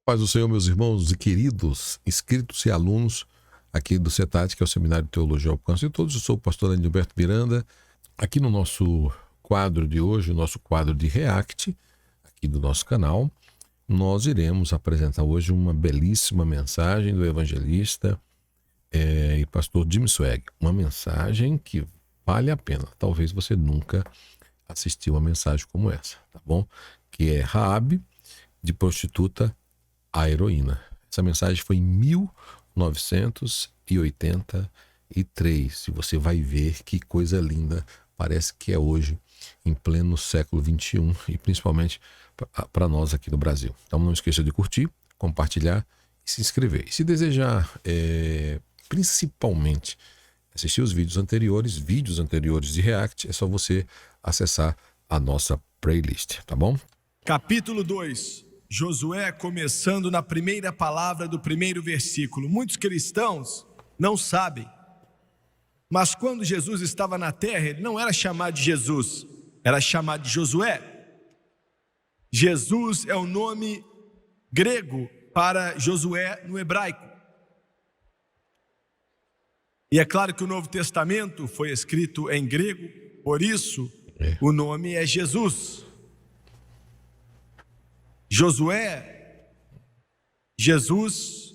Paz do Senhor, meus irmãos e queridos inscritos e alunos aqui do CETAD, que é o Seminário de Teologia ao Alcance de Todos. Eu sou o pastor Adilberto Miranda. Aqui no nosso quadro de hoje, o nosso quadro de React, aqui do nosso canal, nós iremos apresentar hoje uma belíssima mensagem do evangelista e pastor Jim Swag. Uma mensagem que vale a pena. Talvez você nunca assistiu uma mensagem como essa, tá bom? Que é Raabe, de prostituta a heroína. Essa mensagem foi em 1983 e você vai ver que coisa linda, parece que é hoje, em pleno século XXI e principalmente para nós aqui no Brasil. Então não esqueça de curtir, compartilhar e se inscrever. E se desejar principalmente assistir os vídeos anteriores de React, é só você acessar a nossa playlist, tá bom? Capítulo 2. Josué começando na primeira palavra do primeiro versículo. Muitos cristãos não sabem, mas quando Jesus estava na terra, ele não era chamado de Jesus, era chamado de Josué. Jesus é o nome grego para Josué no hebraico. E é claro que o Novo Testamento foi escrito em grego, por isso o nome é Jesus. Josué, Jesus.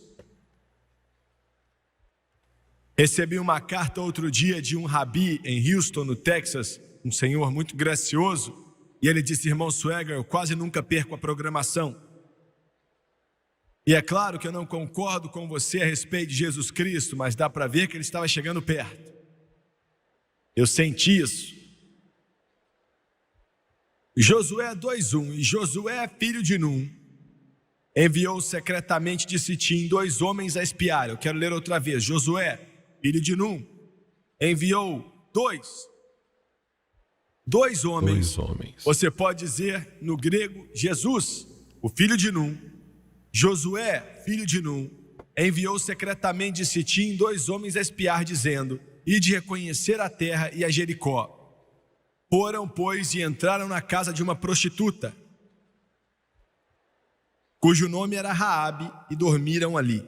Recebi uma carta outro dia de um rabi em Houston, no Texas, um senhor muito gracioso, e ele disse: irmão Swagger, eu quase nunca perco a programação. E é claro que eu não concordo com você a respeito de Jesus Cristo, mas dá para ver que ele estava chegando perto. Eu senti isso. Josué 2:1. E Josué, filho de Num, enviou secretamente de Sitim 2 homens a espiar. Eu quero ler outra vez. Josué, filho de Num, enviou dois homens. Você pode dizer no grego Jesus, o filho de Num. Josué, filho de Num, enviou secretamente de Sitim 2 homens a espiar, dizendo: ide reconhecer a terra e a Jericó. Foram, pois, e entraram na casa de uma prostituta, cujo nome era Raabe, e dormiram ali.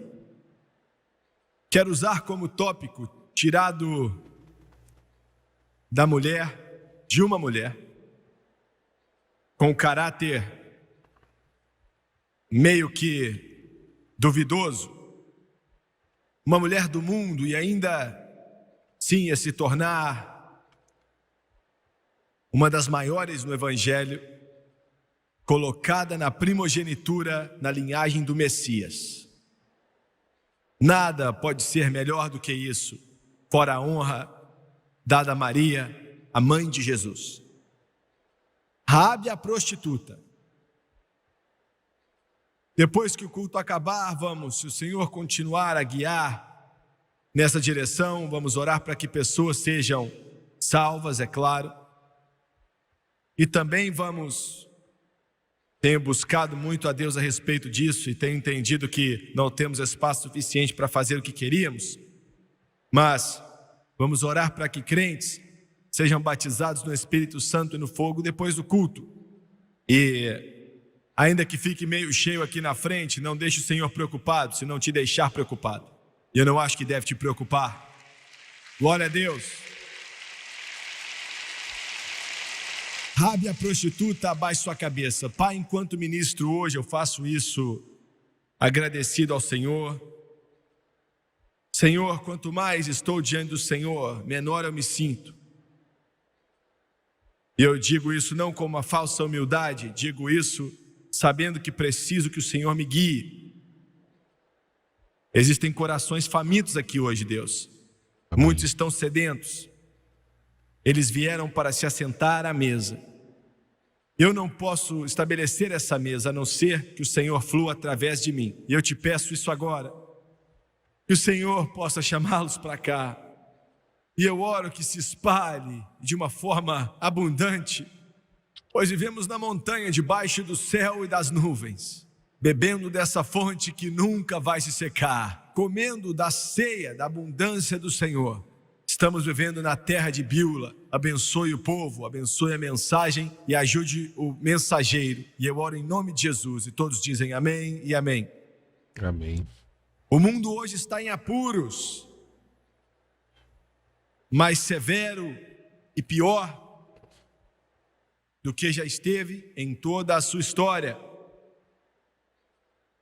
Quero usar como tópico, tirado da mulher, de uma mulher, com caráter meio que duvidoso, uma mulher do mundo, e ainda sim ia se tornar uma das maiores no Evangelho, colocada na primogenitura, na linhagem do Messias. Nada pode ser melhor do que isso, fora a honra dada a Maria, a mãe de Jesus. Raabe, a prostituta. Depois que o culto acabar, se o Senhor continuar a guiar nessa direção, vamos orar para que pessoas sejam salvas, é claro. E também tenho buscado muito a Deus a respeito disso e tenho entendido que não temos espaço suficiente para fazer o que queríamos, mas vamos orar para que crentes sejam batizados no Espírito Santo e no fogo depois do culto. E ainda que fique meio cheio aqui na frente, não deixe o Senhor preocupado, se não te deixar preocupado. E eu não acho que deve te preocupar. Glória a Deus. Raabe, a prostituta, abaixe sua cabeça. Pai, enquanto ministro hoje, eu faço isso agradecido ao Senhor. Senhor, quanto mais estou diante do Senhor, menor eu me sinto. E eu digo isso não com uma falsa humildade, digo isso sabendo que preciso que o Senhor me guie. Existem corações famintos aqui hoje, Deus. Amém. Muitos estão sedentos. Eles vieram para se assentar à mesa. Eu não posso estabelecer essa mesa, a não ser que o Senhor flua através de mim. E eu te peço isso agora. Que o Senhor possa chamá-los para cá. E eu oro que se espalhe de uma forma abundante, pois vivemos na montanha, debaixo do céu e das nuvens, bebendo dessa fonte que nunca vai se secar, comendo da ceia, da abundância do Senhor. Estamos vivendo na terra de Bíola. Abençoe o povo, abençoe a mensagem e ajude o mensageiro. E eu oro em nome de Jesus. E todos dizem amém e amém. Amém. O mundo hoje está em apuros, mais severo e pior do que já esteve em toda a sua história,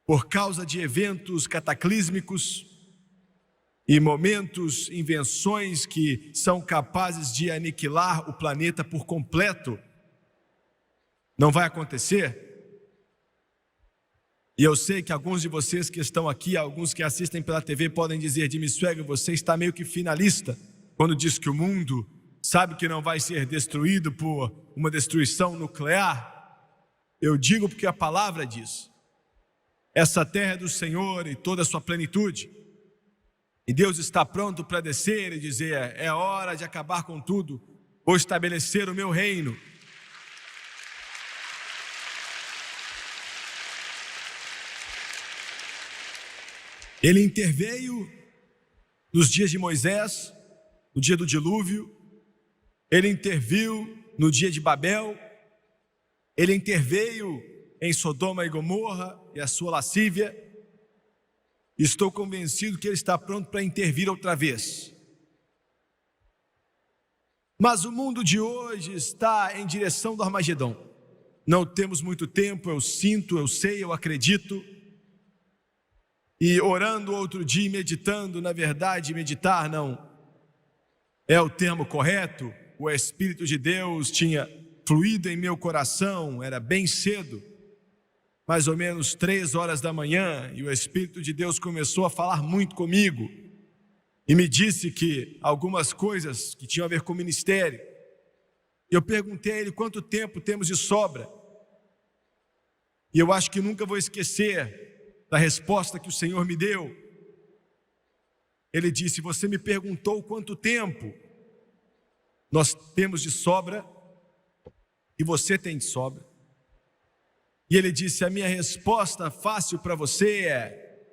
por causa de eventos cataclísmicos e momentos, invenções que são capazes de aniquilar o planeta por completo. Não vai acontecer? E eu sei que alguns de vocês que estão aqui, alguns que assistem pela TV, podem dizer: Jimmy Swaggart, você está meio que finalista quando diz que o mundo sabe que não vai ser destruído por uma destruição nuclear. Eu digo porque a palavra diz: essa terra é do Senhor e toda a sua plenitude. E Deus está pronto para descer e dizer: é hora de acabar com tudo, vou estabelecer o meu reino. Ele interveio nos dias de Moisés, no dia do dilúvio. Ele interviu no dia de Babel. Ele interveio em Sodoma e Gomorra e a sua lascívia. Estou convencido que Ele está pronto para intervir outra vez. Mas o mundo de hoje está em direção do Armagedon. Não temos muito tempo, eu sinto, eu sei, eu acredito. E orando outro dia e meditando, na verdade, meditar não é o termo correto. O Espírito de Deus tinha fluído em meu coração, era bem cedo, mais ou menos 3 horas da manhã, e o Espírito de Deus começou a falar muito comigo, e me disse que algumas coisas que tinham a ver com o ministério. Eu perguntei a ele quanto tempo temos de sobra, e eu acho que nunca vou esquecer da resposta que o Senhor me deu. Ele disse: você me perguntou quanto tempo nós temos de sobra e você tem de sobra. E ele disse: a minha resposta fácil para você é: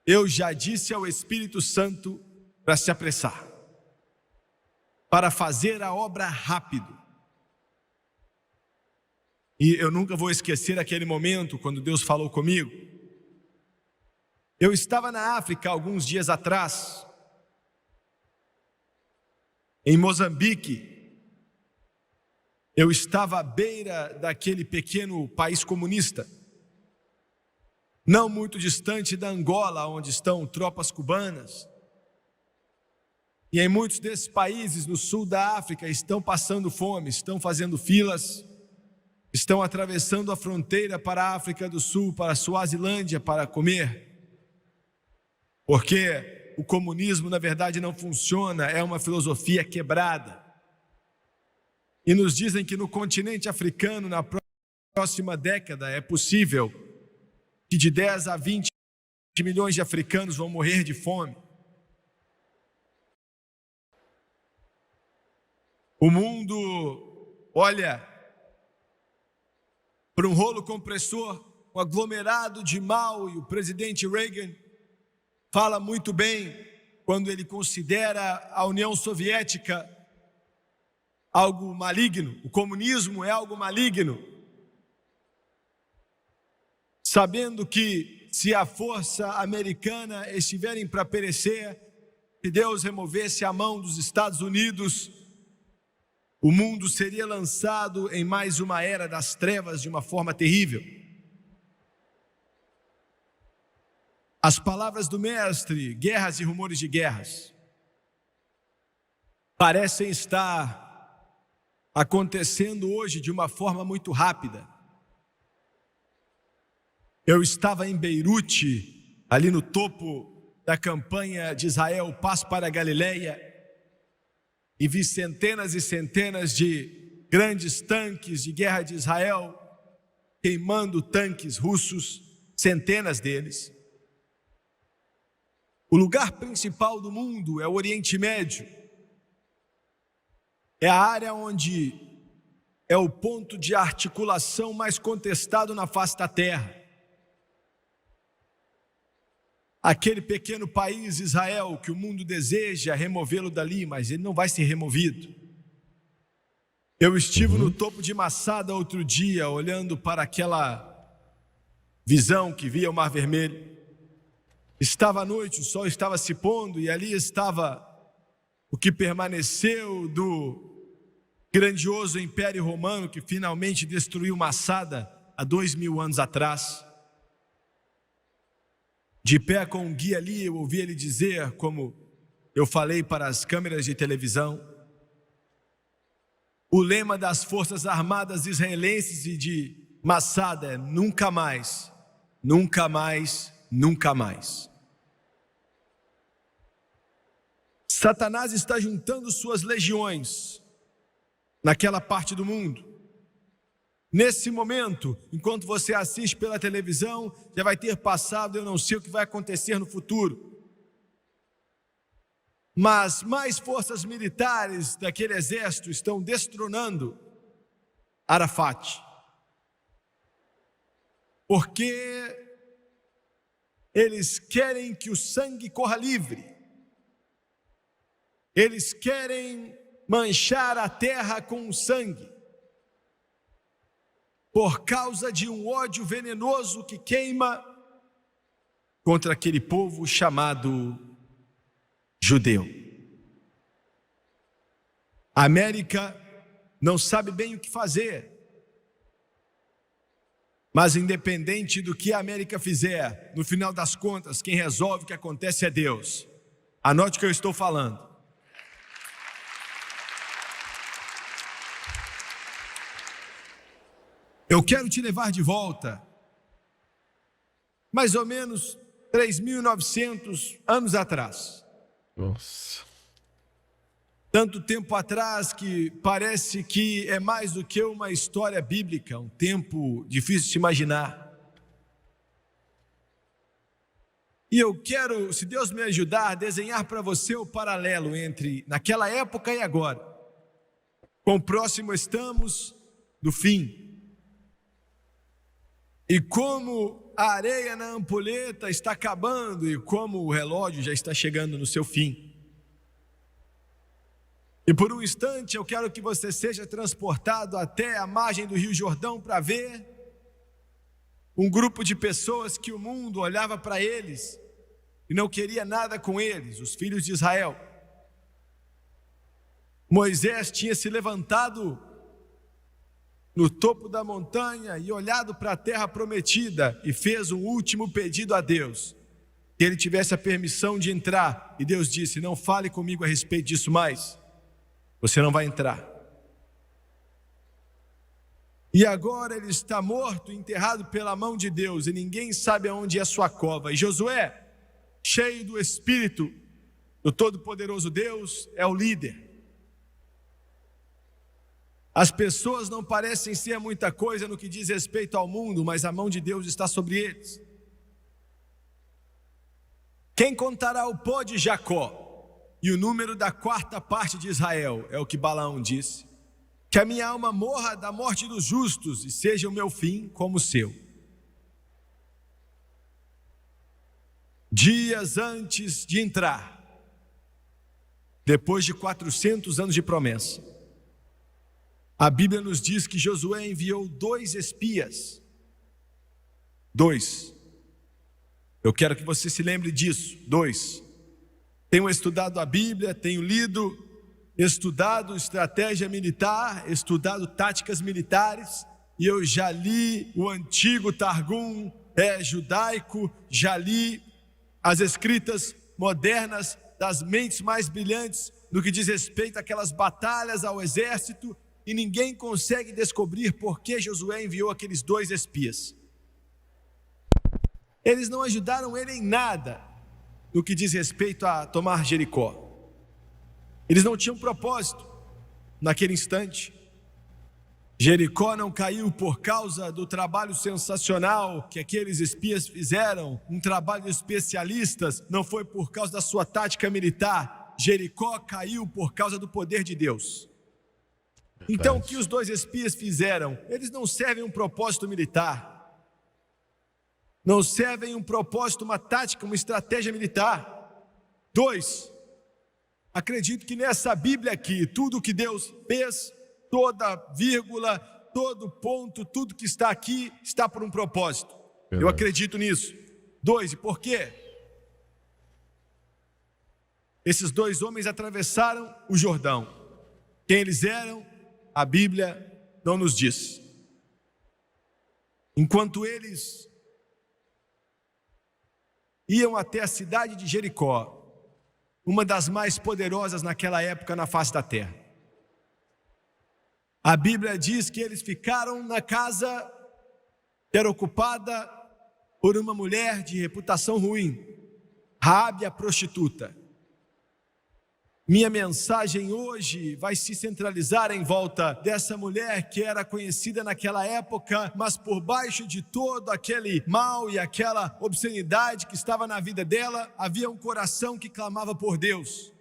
eu já disse ao Espírito Santo para se apressar, para fazer a obra rápido. E eu nunca vou esquecer aquele momento quando Deus falou comigo. Eu estava na África alguns dias atrás, em Moçambique. Eu estava à beira daquele pequeno país comunista, não muito distante da Angola, onde estão tropas cubanas. E em muitos desses países no sul da África estão passando fome, estão fazendo filas, estão atravessando a fronteira para a África do Sul, para a Suazilândia, para comer. Porque o comunismo, na verdade, não funciona, é uma filosofia quebrada. E nos dizem que no continente africano, na próxima década, é possível que de 10 a 20 milhões de africanos vão morrer de fome. O mundo olha para um rolo compressor, um aglomerado de mal, e o presidente Reagan fala muito bem quando ele considera a União Soviética algo maligno. O comunismo é algo maligno, sabendo que se a força americana estiverem para perecer, se Deus removesse a mão dos Estados Unidos, o mundo seria lançado em mais uma era das trevas de uma forma terrível. As palavras do mestre, guerras e rumores de guerras, parecem estar acontecendo hoje de uma forma muito rápida. Eu estava em Beirute, ali no topo da campanha de Israel, Paz para a Galileia, e vi centenas e centenas de grandes tanques de guerra de Israel queimando tanques russos, centenas deles. O lugar principal do mundo é o Oriente Médio. É a área onde é o ponto de articulação mais contestado na face da terra. aquele pequeno país, Israel, que o mundo deseja removê-lo dali, mas ele não vai ser removido. Eu estive no topo de Massada outro dia, olhando para aquela visão que via o Mar Vermelho. Estava à noite, o sol estava se pondo e ali estava o que permaneceu do grandioso Império Romano que finalmente destruiu Massada há 2000 anos atrás. De pé com um guia ali, eu ouvi ele dizer, como eu falei para as câmeras de televisão, o lema das Forças Armadas israelenses e de Massada é nunca mais, nunca mais, nunca mais. Satanás está juntando suas legiões naquela parte do mundo. Nesse momento, enquanto você assiste pela televisão, já vai ter passado, eu não sei o que vai acontecer no futuro. Mas mais forças militares daquele exército estão destronando Arafat. Porque eles querem que o sangue corra livre. Eles querem manchar a terra com o sangue. Por causa de um ódio venenoso que queima contra aquele povo chamado judeu. A América não sabe bem o que fazer, mas independente do que a América fizer, no final das contas, quem resolve o que acontece é Deus. Anote o que eu estou falando. Eu quero te levar de volta, mais ou menos 3.900 anos atrás. Nossa. Tanto tempo atrás que parece que é mais do que uma história bíblica, um tempo difícil de imaginar. E eu quero, se Deus me ajudar, desenhar para você o paralelo entre naquela época e agora. Quão próximo estamos do fim. E como a areia na ampulheta está acabando e como o relógio já está chegando no seu fim. E por um instante eu quero que você seja transportado até a margem do Rio Jordão para ver um grupo de pessoas que o mundo olhava para eles e não queria nada com eles, os filhos de Israel. Moisés tinha se levantado no topo da montanha e olhado para a terra prometida e fez um último pedido a Deus, que ele tivesse a permissão de entrar, e Deus disse, não fale comigo a respeito disso mais, você não vai entrar. E agora ele está morto, enterrado pela mão de Deus, e ninguém sabe aonde é sua cova. E Josué, cheio do Espírito do Todo-Poderoso Deus, é o líder. As pessoas não parecem ser muita coisa no que diz respeito ao mundo, mas a mão de Deus está sobre eles. Quem contará o pó de Jacó e o número da quarta parte de Israel? É o que Balaão disse. Que a minha alma morra da morte dos justos e seja o meu fim como o seu. Dias antes de entrar, depois de 400 anos de promessa, a Bíblia nos diz que Josué enviou 2 espias. 2. Eu quero que você se lembre disso. 2. Tenho estudado a Bíblia, tenho lido, estudado estratégia militar, estudado táticas militares, e eu já li o antigo Targum judaico, já li as escritas modernas das mentes mais brilhantes no que diz respeito àquelas batalhas ao exército, e ninguém consegue descobrir por que Josué enviou aqueles 2 espias. Eles não ajudaram ele em nada no que diz respeito a tomar Jericó. Eles não tinham propósito naquele instante. Jericó não caiu por causa do trabalho sensacional que aqueles espias fizeram, um trabalho de especialistas, não foi por causa da sua tática militar. Jericó caiu por causa do poder de Deus. Então o que os 2 espias fizeram? Eles não servem um propósito militar. não servem um propósito, uma tática, uma estratégia militar. 2, acredito que nessa Bíblia aqui, tudo que Deus fez, toda vírgula, todo ponto, tudo que está aqui, está por um propósito. Eu acredito nisso. 2, e por quê? Esses 2 homens atravessaram o Jordão. Quem eles eram, a Bíblia não nos diz. Enquanto eles iam até a cidade de Jericó, uma das mais poderosas naquela época na face da terra, a Bíblia diz que eles ficaram na casa que era ocupada por uma mulher de reputação ruim, Raabe a prostituta. Minha mensagem hoje vai se centralizar em volta dessa mulher que era conhecida naquela época, mas por baixo de todo aquele mal e aquela obscenidade que estava na vida dela, havia um coração que clamava por Deus.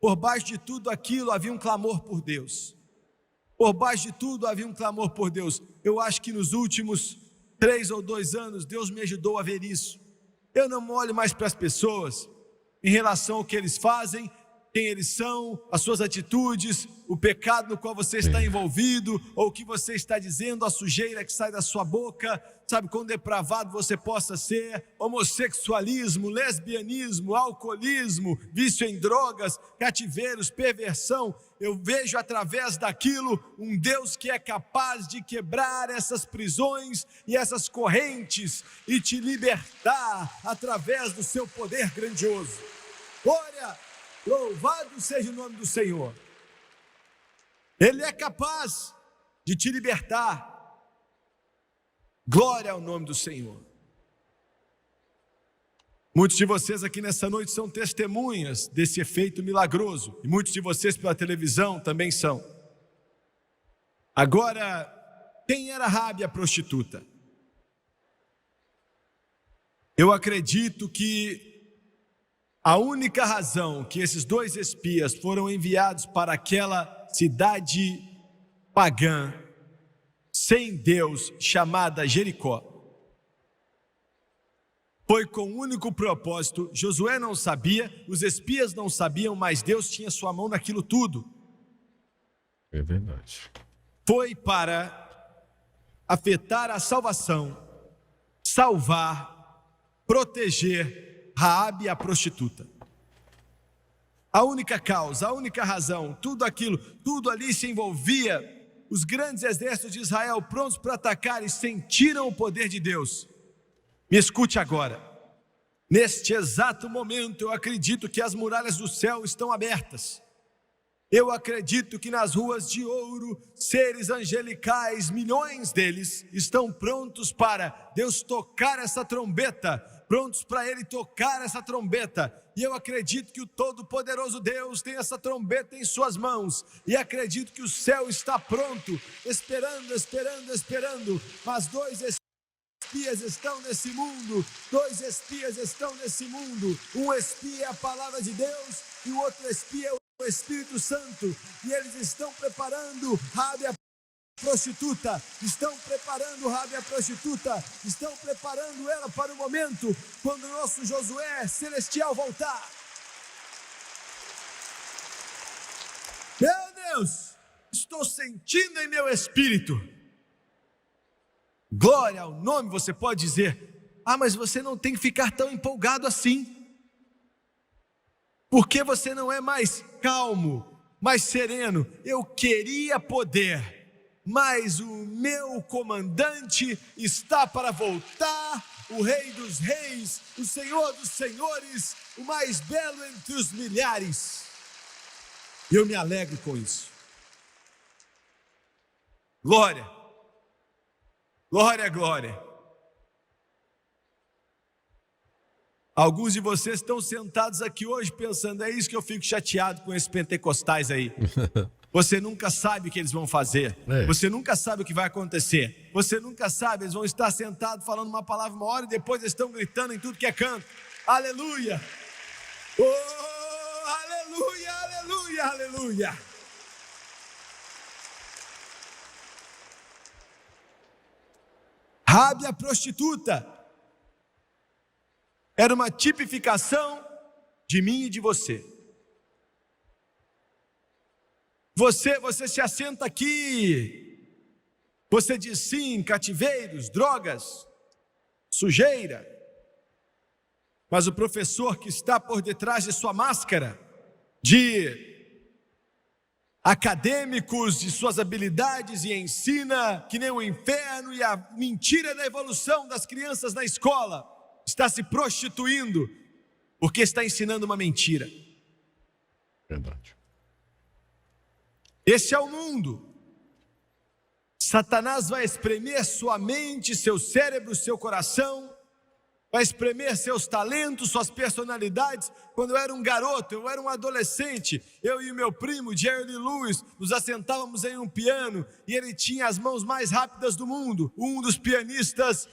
Por baixo de tudo aquilo havia um clamor por Deus. Por baixo de tudo havia um clamor por Deus. Eu acho que nos últimos 3 ou 2 anos Deus me ajudou a ver isso. Eu não olho mais para as pessoas em relação ao que eles fazem, quem eles são, as suas atitudes, o pecado no qual você está envolvido, ou o que você está dizendo, a sujeira que sai da sua boca, sabe, quão depravado você possa ser, homossexualismo, lesbianismo, alcoolismo, vício em drogas, cativeiros, perversão. Eu vejo através daquilo um Deus que é capaz de quebrar essas prisões e essas correntes e te libertar através do seu poder grandioso. Glória! Louvado seja o nome do Senhor. Ele é capaz de te libertar. Glória ao nome do Senhor. Muitos de vocês aqui nessa noite são testemunhas desse efeito milagroso. E muitos de vocês pela televisão também são. Agora, quem era Raabe a prostituta? Eu acredito que a única razão que esses 2 espias foram enviados para aquela cidade pagã, sem Deus, chamada Jericó, foi com o único propósito. Josué não sabia, os espias não sabiam, mas Deus tinha sua mão naquilo tudo. É verdade. Foi para afetar a salvação, salvar, proteger Raabe a prostituta. A única causa, a única razão, tudo aquilo, tudo ali se envolvia. Os grandes exércitos de Israel prontos para atacar e sentiram o poder de Deus. Me escute agora. Neste exato momento eu acredito que as muralhas do céu estão abertas. Eu acredito que nas ruas de ouro, seres angelicais, milhões deles, estão prontos para Deus tocar essa trombeta, prontos para Ele tocar essa trombeta. E eu acredito que o Todo-Poderoso Deus tem essa trombeta em suas mãos. E acredito que o céu está pronto, esperando. Mas 2 espias estão nesse mundo. 2 espias estão nesse mundo. Um espia é a palavra de Deus e o outro espia é o Espírito Santo. E eles estão preparando Raabe a prostituta, estão preparando Raabe a prostituta, estão preparando ela para o momento quando o nosso Josué celestial voltar. Meu Deus, estou sentindo em meu espírito. Glória ao nome. Você pode dizer: ah, mas você não tem que ficar tão empolgado assim. Por que você não é mais calmo, mais sereno? Eu queria poder, mas o meu comandante está para voltar, o Rei dos Reis, o Senhor dos Senhores, o mais belo entre os milhares. E eu me alegro com isso. Glória, glória, glória. Alguns de vocês estão sentados aqui hoje pensando: é isso que eu fico chateado com esses pentecostais aí. Você nunca sabe o que eles vão fazer. Você nunca sabe o que vai acontecer. Você nunca sabe, eles vão estar sentados falando uma palavra uma hora e depois eles estão gritando em tudo que é canto: aleluia! Oh, aleluia, aleluia, aleluia! Raabe a prostituta Era uma tipificação de mim e de você. Você se assenta aqui, você diz sim, cativeiros, drogas, sujeira. Mas o professor que está por detrás de sua máscara, de acadêmicos e suas habilidades, e ensina que nem o inferno e a mentira da evolução das crianças na escola, está se prostituindo, porque está ensinando uma mentira. Verdade. Esse é o mundo. Satanás vai espremer sua mente, seu cérebro, seu coração, vai espremer seus talentos, suas personalidades. Quando eu era um garoto, eu era um adolescente, eu e o meu primo, Jerry Lee Lewis, nos assentávamos em um piano, e ele tinha as mãos mais rápidas do mundo, um dos pianistas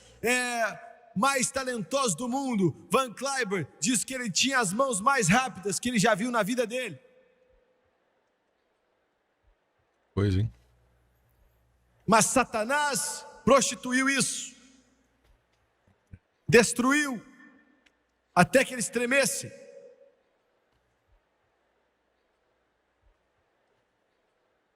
mais talentosos do mundo, Van Cliburn, diz que ele tinha as mãos mais rápidas que ele já viu na vida dele. Pois, hein? Mas Satanás prostituiu isso, destruiu, até que ele estremesse.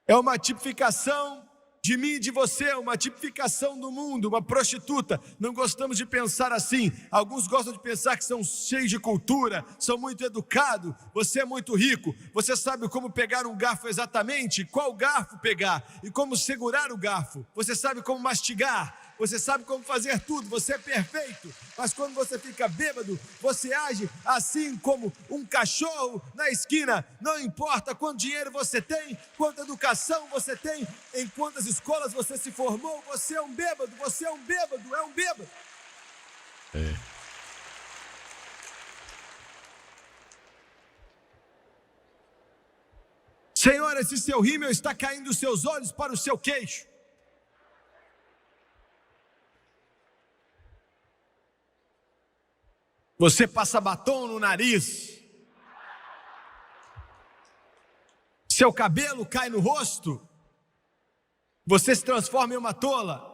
É uma tipificação de mim e de você, uma tipificação do mundo, uma prostituta. Não gostamos de pensar assim. Alguns gostam de pensar que são cheios de cultura, são muito educados. Você é muito rico, você sabe como pegar um garfo exatamente, qual garfo pegar e como segurar o garfo. Você sabe como mastigar. Você sabe como fazer tudo, você é perfeito. Mas quando você fica bêbado, você age assim como um cachorro na esquina. Não importa quanto dinheiro você tem, quanta educação você tem, em quantas escolas você se formou, você é um bêbado, você é um bêbado, é um bêbado. Senhor, esse seu rímel está caindo dos seus olhos para o seu queixo. Você passa batom no nariz, seu cabelo cai no rosto, você se transforma em uma tola,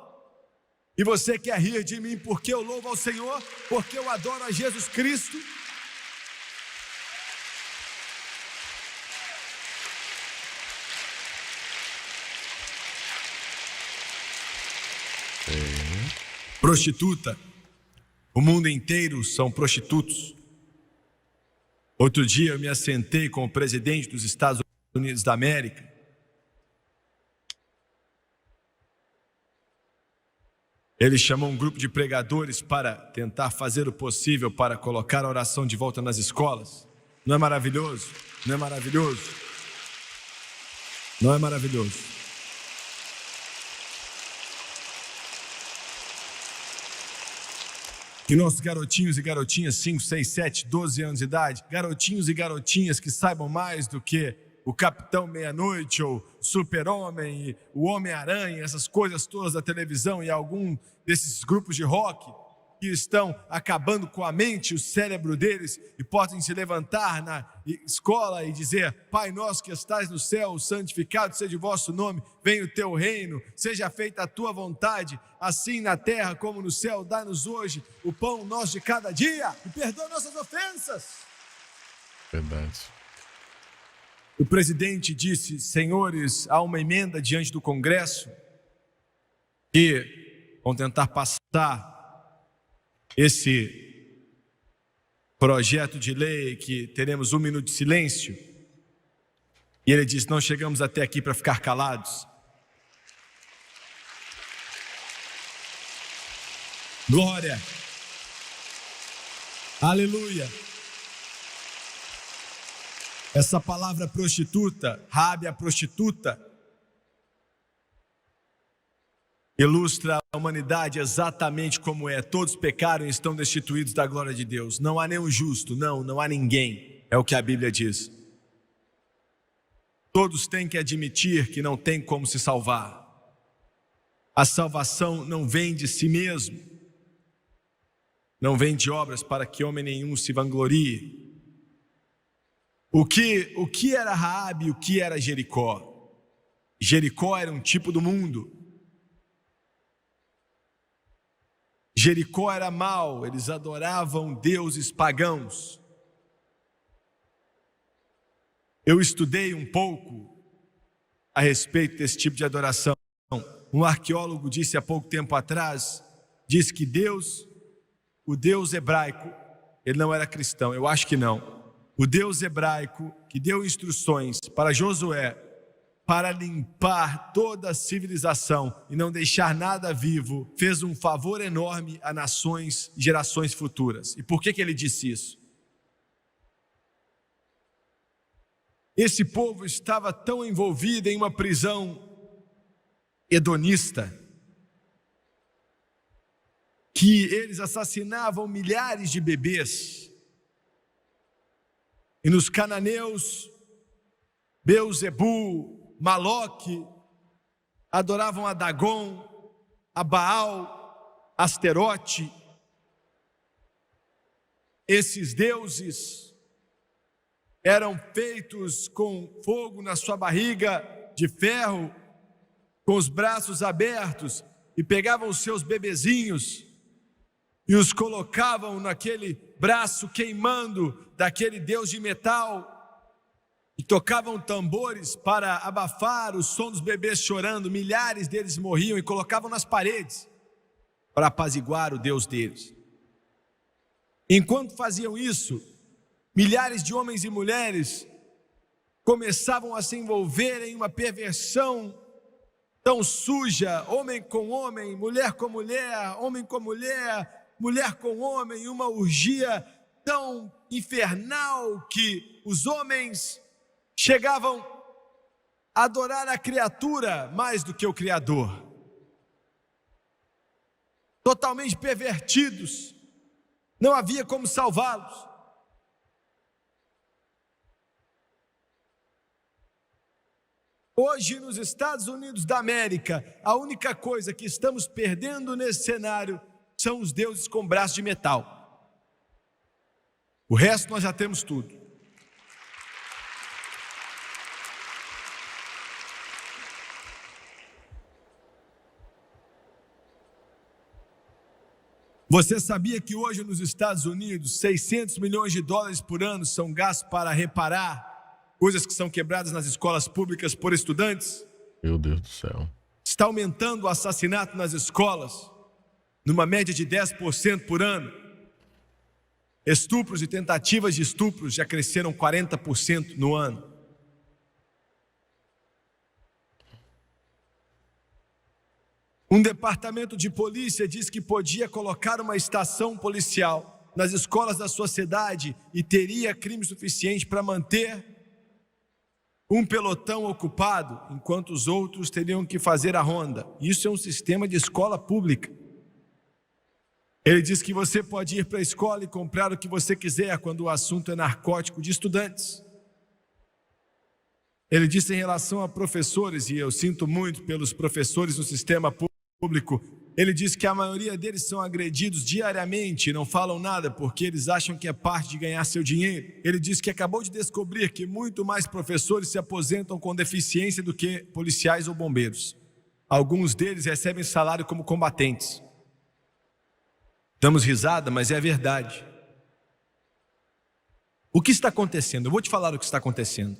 e você quer rir de mim porque eu louvo ao Senhor, porque eu adoro a Jesus Cristo. Prostituta. O mundo inteiro são prostitutos. Outro dia eu me assentei com o presidente dos Estados Unidos da América. Ele chamou um grupo de pregadores para tentar fazer o possível para colocar a oração de volta nas escolas. Não é maravilhoso? Não é maravilhoso? Não é maravilhoso? Que nossos garotinhos e garotinhas, 5, 6, 7, 12 anos de idade, garotinhos e garotinhas que saibam mais do que o Capitão Meia-Noite, ou Super-Homem, e o Homem-Aranha, essas coisas todas da televisão, e algum desses grupos de rock que estão acabando com a mente, o cérebro deles, e podem se levantar na escola e dizer: Pai nosso que estás no céu, santificado seja o vosso nome, venha o teu reino, seja feita a tua vontade, assim na terra como no céu. Dá-nos hoje o pão nosso de cada dia, e perdoa nossas ofensas. Verdade. O presidente disse: senhores, há uma emenda diante do Congresso que vão tentar passar esse projeto de lei que teremos 1 minuto de silêncio. E ele disse: não chegamos até aqui para ficar calados. Glória, aleluia. Essa palavra prostituta, Raabe a prostituta, ilustra a humanidade exatamente como é. Todos pecaram e estão destituídos da glória de Deus. Não há nenhum justo, não há ninguém. É o que a Bíblia diz. Todos têm que admitir que não tem como se salvar. A salvação não vem de si mesmo, não vem de obras para que homem nenhum se vanglorie. O que era Raabe e o que era Jericó? Jericó era um tipo do mundo. Jericó era mau, eles adoravam deuses pagãos. Eu estudei um pouco a respeito desse tipo de adoração. Um arqueólogo disse há pouco tempo atrás, disse que Deus, o Deus hebraico, ele não era cristão, eu acho que não. O Deus hebraico que deu instruções para Josué para limpar toda a civilização e não deixar nada vivo, fez um favor enorme a nações e gerações futuras. E por que ele disse isso? Esse povo estava tão envolvido em uma prisão hedonista que eles assassinavam milhares de bebês. E nos cananeus, Beuzebu, Maloque, adoravam a Dagon, a Baal, Asterote. Esses deuses eram feitos com fogo na sua barriga de ferro, com os braços abertos, e pegavam os seus bebezinhos e os colocavam naquele braço queimando daquele deus de metal, e tocavam tambores para abafar o som dos bebês chorando. Milhares deles morriam e colocavam nas paredes para apaziguar o Deus deles. Enquanto faziam isso, milhares de homens e mulheres começavam a se envolver em uma perversão tão suja, homem com homem, mulher com mulher, homem com mulher, mulher com homem, uma orgia tão infernal que os homens chegavam a adorar a criatura mais do que o Criador. Totalmente pervertidos, não havia como salvá-los. Hoje, nos Estados Unidos da América, a única coisa que estamos perdendo nesse cenário são os deuses com braço de metal. O resto nós já temos tudo. Você sabia que hoje nos Estados Unidos, 600 milhões de dólares por ano são gastos para reparar coisas que são quebradas nas escolas públicas por estudantes? Meu Deus do céu. Está aumentando o assassinato nas escolas, numa média de 10% por ano. Estupros e tentativas de estupros já cresceram 40% no ano. Um departamento de polícia diz que podia colocar uma estação policial nas escolas da sua cidade e teria crime suficiente para manter um pelotão ocupado, enquanto os outros teriam que fazer a ronda. Isso é um sistema de escola pública. Ele diz que você pode ir para a escola e comprar o que você quiser quando o assunto é narcótico de estudantes. Ele disse em relação a professores, e eu sinto muito pelos professores no sistema público, ele diz que a maioria deles são agredidos diariamente e não falam nada porque eles acham que é parte de ganhar seu dinheiro. Ele diz que acabou de descobrir que muito mais professores se aposentam com deficiência do que policiais ou bombeiros. Alguns deles recebem salário como combatentes. Damos risada, mas é a verdade. O que está acontecendo? Eu vou te falar o que está acontecendo.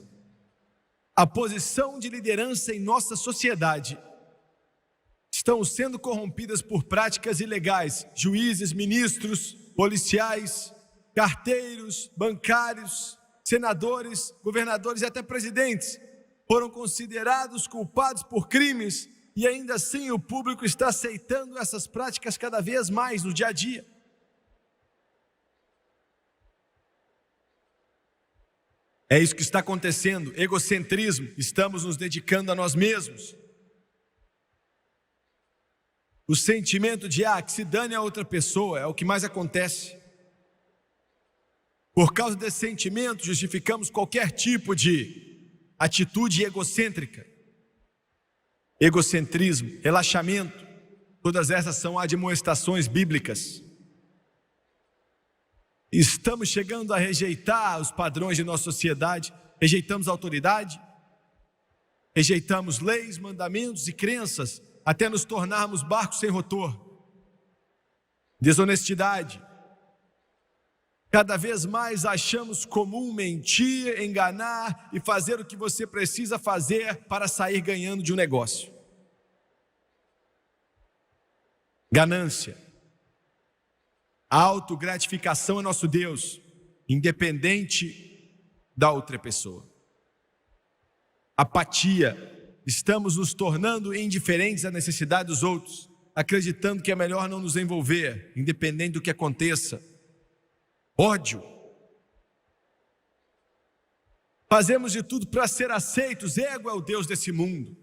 A posição de liderança em nossa sociedade estão sendo corrompidas por práticas ilegais. Juízes, ministros, policiais, carteiros, bancários, senadores, governadores e até presidentes foram considerados culpados por crimes e ainda assim o público está aceitando essas práticas cada vez mais no dia a dia. É isso que está acontecendo, egocentrismo, estamos nos dedicando a nós mesmos. O sentimento de, que se dane a outra pessoa, é o que mais acontece. Por causa desse sentimento, justificamos qualquer tipo de atitude egocêntrica. Egocentrismo, relaxamento, todas essas são admoestações bíblicas. Estamos chegando a rejeitar os padrões de nossa sociedade, rejeitamos a autoridade, rejeitamos leis, mandamentos e crenças, até nos tornarmos barcos sem rotor. desonestidade. Cada vez mais achamos comum mentir, enganar e fazer o que você precisa fazer para sair ganhando de um negócio. Ganância. A autogratificação é nosso Deus, independente da outra pessoa. Apatia. Estamos nos tornando indiferentes à necessidade dos outros, acreditando que é melhor não nos envolver, independente do que aconteça. Ódio. Fazemos de tudo para ser aceitos, ego é o Deus desse mundo.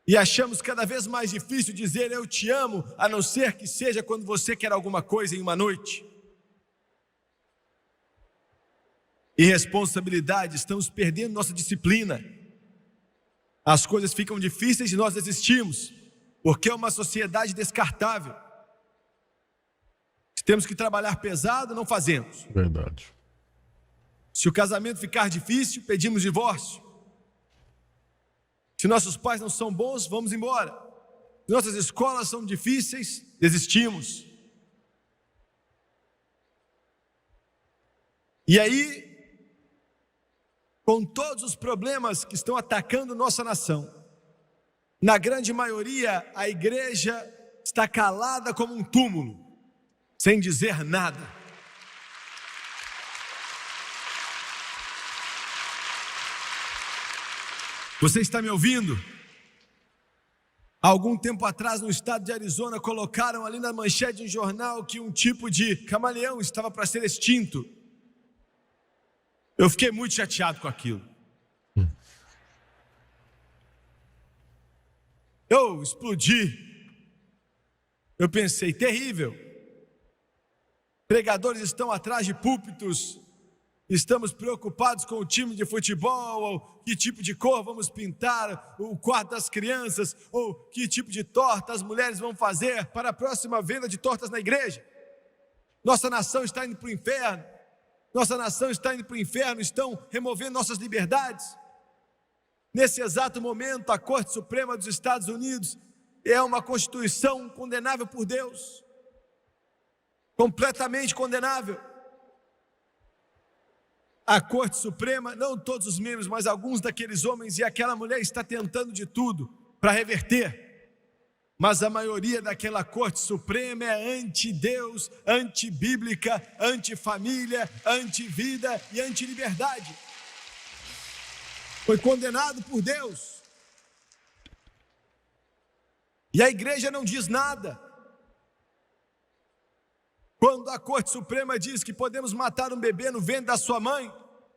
E achamos cada vez mais difícil dizer eu te amo, a não ser que seja quando você quer alguma coisa em uma noite. Irresponsabilidade, estamos perdendo nossa disciplina. As coisas ficam difíceis e nós desistimos, porque é uma sociedade descartável. Se temos que trabalhar pesado, não fazemos. Verdade. Se o casamento ficar difícil, pedimos divórcio. Se nossos pais não são bons, vamos embora. Se nossas escolas são difíceis, desistimos. E aí, com todos os problemas que estão atacando nossa nação, na grande maioria, a igreja está calada como um túmulo, sem dizer nada. Você está me ouvindo? Há algum tempo atrás, no estado de Arizona, colocaram ali na manchete de um jornal que um tipo de camaleão estava para ser extinto. Eu fiquei muito chateado com aquilo. Eu explodi. Eu pensei, terrível. Pregadores estão atrás de púlpitos. Estamos preocupados com o time de futebol, ou que tipo de cor vamos pintar o quarto das crianças, ou que tipo de torta as mulheres vão fazer para a próxima venda de tortas na igreja. Nossa nação está indo para o inferno. Nossa nação está indo para o inferno, estão removendo nossas liberdades. Nesse exato momento, a Corte Suprema dos Estados Unidos é uma constituição condenável por Deus. Completamente condenável. A Corte Suprema, não todos os membros, mas alguns daqueles homens e aquela mulher está tentando de tudo para reverter. Mas a maioria daquela Corte Suprema é anti-Deus, anti-bíblica, anti-família, anti-vida e anti-liberdade. Foi condenado por Deus. E a igreja não diz nada. Quando a Corte Suprema diz que podemos matar um bebê no ventre da sua mãe,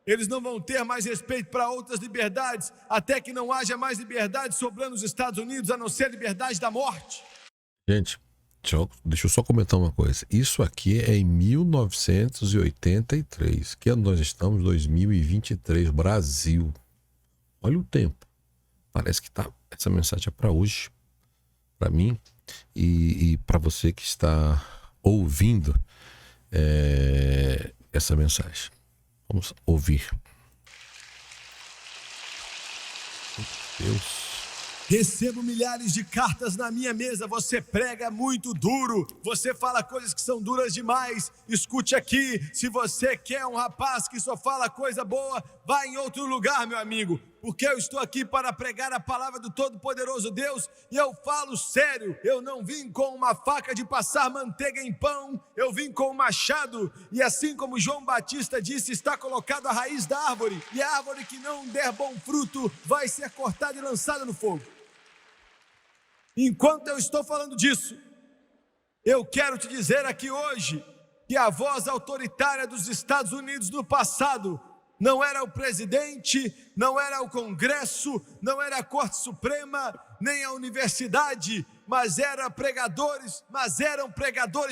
eles não vão ter mais respeito para outras liberdades, até que não haja mais liberdade sobrando nos Estados Unidos, a não ser a liberdade da morte. Gente, deixa eu só comentar uma coisa. Isso aqui é em 1983, que nós estamos em 2023, Brasil. Olha o tempo. Parece que essa mensagem é para hoje, para mim e para você que está ouvindo essa mensagem. Vamos ouvir. Deus. Recebo milhares de cartas na minha mesa. Você prega muito duro. Você fala coisas que são duras demais. Escute aqui. Se você quer um rapaz que só fala coisa boa, vá em outro lugar, meu amigo. Porque eu estou aqui para pregar a palavra do Todo-Poderoso Deus. E eu falo sério. Eu não vim com uma faca de passar manteiga em pão. Eu vim com um machado. E assim como João Batista disse, está colocado a raiz da árvore. E a árvore que não der bom fruto vai ser cortada e lançada no fogo. Enquanto eu estou falando disso, eu quero te dizer aqui hoje que a voz autoritária dos Estados Unidos no passado não era o presidente, não era o Congresso, não era a Corte Suprema, nem a universidade, mas eram pregadores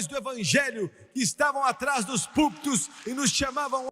do Evangelho que estavam atrás dos púlpitos e nos chamavam.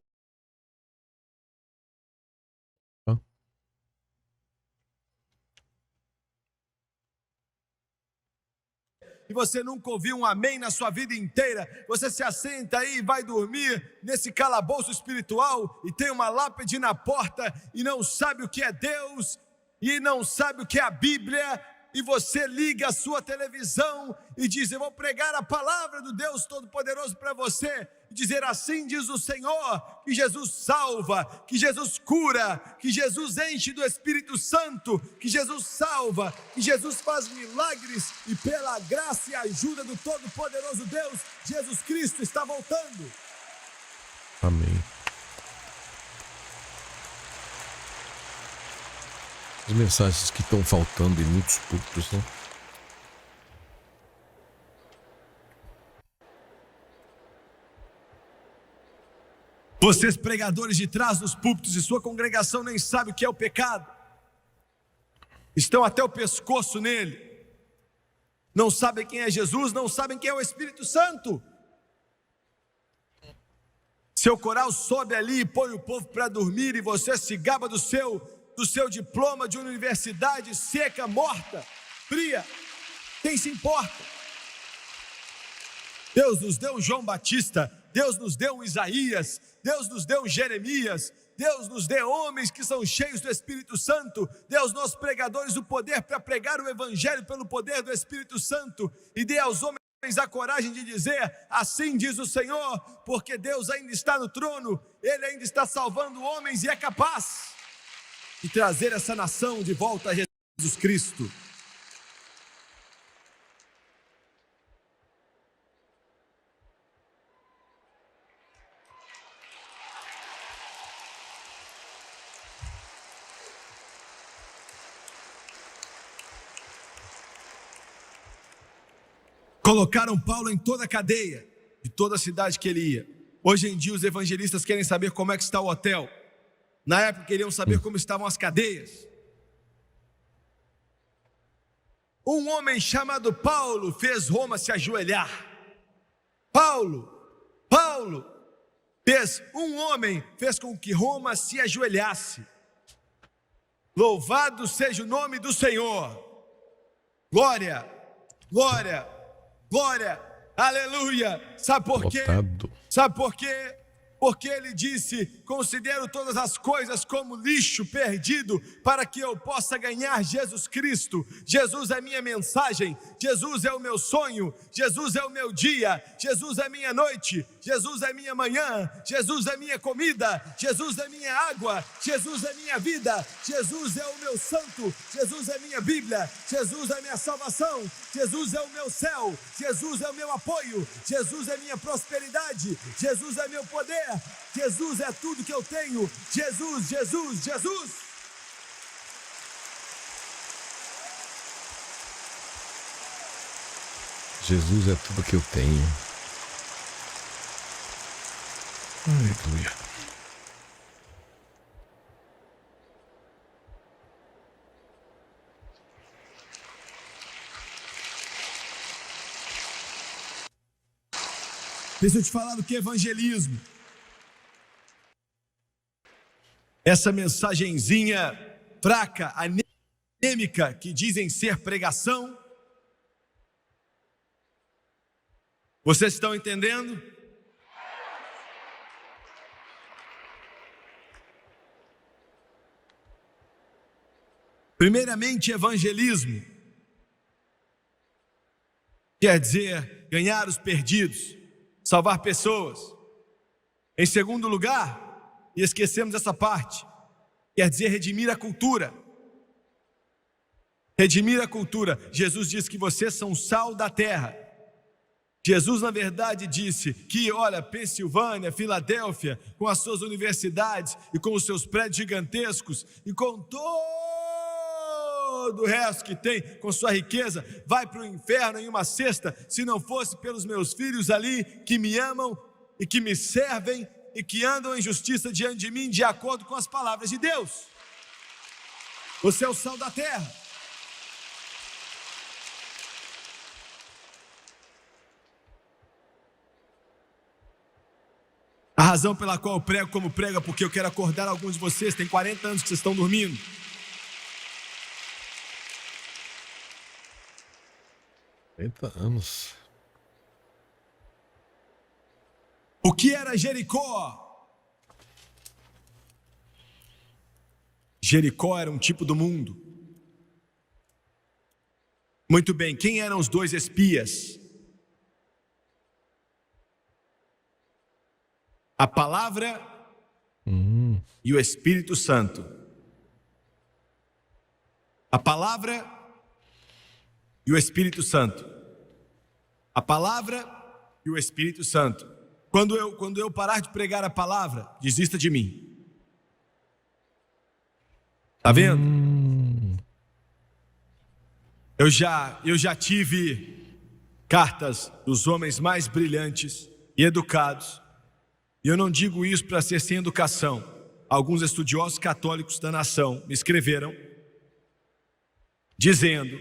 E você nunca ouviu um amém na sua vida inteira, você se assenta aí e vai dormir nesse calabouço espiritual e tem uma lápide na porta e não sabe o que é Deus e não sabe o que é a Bíblia e você liga a sua televisão e diz: eu vou pregar a palavra do Deus Todo-Poderoso para você, e dizer: assim diz o Senhor, que Jesus salva, que Jesus cura, que Jesus enche do Espírito Santo, que Jesus salva, que Jesus faz milagres, e pela graça e ajuda do Todo-Poderoso Deus, Jesus Cristo está voltando. Amém. As mensagens que estão faltando em muitos púlpitos, né? Vocês, pregadores de trás dos púlpitos, e sua congregação nem sabe o que é o pecado, estão até o pescoço nele, não sabem quem é Jesus, não sabem quem é o Espírito Santo. Seu coral sobe ali e põe o povo para dormir, e você se gaba do seu diploma de universidade seca, morta, fria. Quem se importa? Deus nos deu um João Batista, Deus nos deu um Isaías, Deus nos deu um Jeremias, Deus nos deu homens que são cheios do Espírito Santo. Deus nos pregadores o poder para pregar o Evangelho pelo poder do Espírito Santo, e dê aos homens a coragem de dizer: assim diz o Senhor, porque Deus ainda está no trono, Ele ainda está salvando homens e é capaz de trazer essa nação de volta a Jesus Cristo. Colocaram Paulo em toda a cadeia, de toda a cidade que ele ia. Hoje em dia os evangelistas querem saber como é que está o hotel. Na época queriam saber como estavam as cadeias. Um homem chamado Paulo fez Roma se ajoelhar. Paulo fez com que Roma se ajoelhasse. Louvado seja o nome do Senhor. Glória, glória, glória, aleluia. Sabe por quê? Sabe por quê? Porque ele disse: considero todas as coisas como lixo perdido, para que eu possa ganhar Jesus Cristo. Jesus é minha mensagem, Jesus é o meu sonho, Jesus é o meu dia, Jesus é minha noite, Jesus é minha manhã, Jesus é minha comida, Jesus é minha água, Jesus é minha vida, Jesus é o meu santo, Jesus é minha Bíblia, Jesus é minha salvação, Jesus é o meu céu, Jesus é o meu apoio, Jesus é minha prosperidade, Jesus é meu poder, Jesus é tudo que eu tenho. Jesus, Jesus, Jesus. Jesus é tudo que eu tenho. Aleluia. Deixa eu te falar do que é evangelismo. Essa mensagenzinha fraca, anêmica, que dizem ser pregação. Vocês estão entendendo? Primeiramente, evangelismo quer dizer ganhar os perdidos, salvar pessoas. Em segundo lugar, e esquecemos essa parte, quer dizer redimir a cultura. Redimir a cultura. Jesus disse que vocês são o sal da terra. Jesus, na verdade, disse que, olha, Pensilvânia, Filadélfia, com as suas universidades e com os seus prédios gigantescos e com todo o resto que tem, com sua riqueza, vai para o inferno em uma cesta, se não fosse pelos meus filhos ali, que me amam e que me servem e que andam em justiça diante de mim, de acordo com as palavras de Deus. Você é o sal da terra. A razão pela qual eu prego como prego é porque eu quero acordar alguns de vocês. Tem 40 anos que vocês estão dormindo. Anos. O que era Jericó? Jericó era um tipo do mundo. Muito bem, quem eram os dois espias? A palavra e o Espírito Santo. A palavra e o Espírito Santo. A palavra e o Espírito Santo. Quando eu parar de pregar a palavra, desista de mim. Tá vendo? Eu já tive cartas dos homens mais brilhantes e educados. E eu não digo isso para ser sem educação. Alguns estudiosos católicos da nação me escreveram dizendo: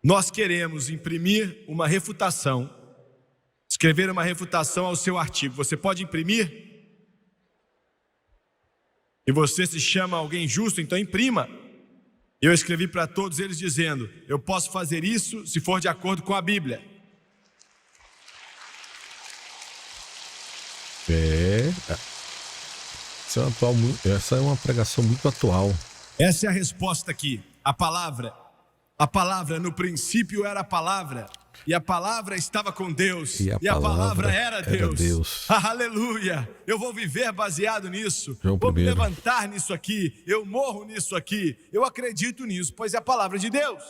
nós queremos imprimir uma refutação, escrever uma refutação ao seu artigo. Você pode imprimir? E você se chama alguém justo, então imprima. Eu escrevi para todos eles dizendo: eu posso fazer isso se for de acordo com a Bíblia. Essa é uma pregação muito atual. Essa é a resposta aqui. A palavra no princípio era a palavra, e a palavra estava com Deus, e a palavra era Deus. Aleluia! Eu vou viver baseado nisso, vou me levantar nisso aqui, eu morro nisso aqui, eu acredito nisso, pois é a palavra de Deus.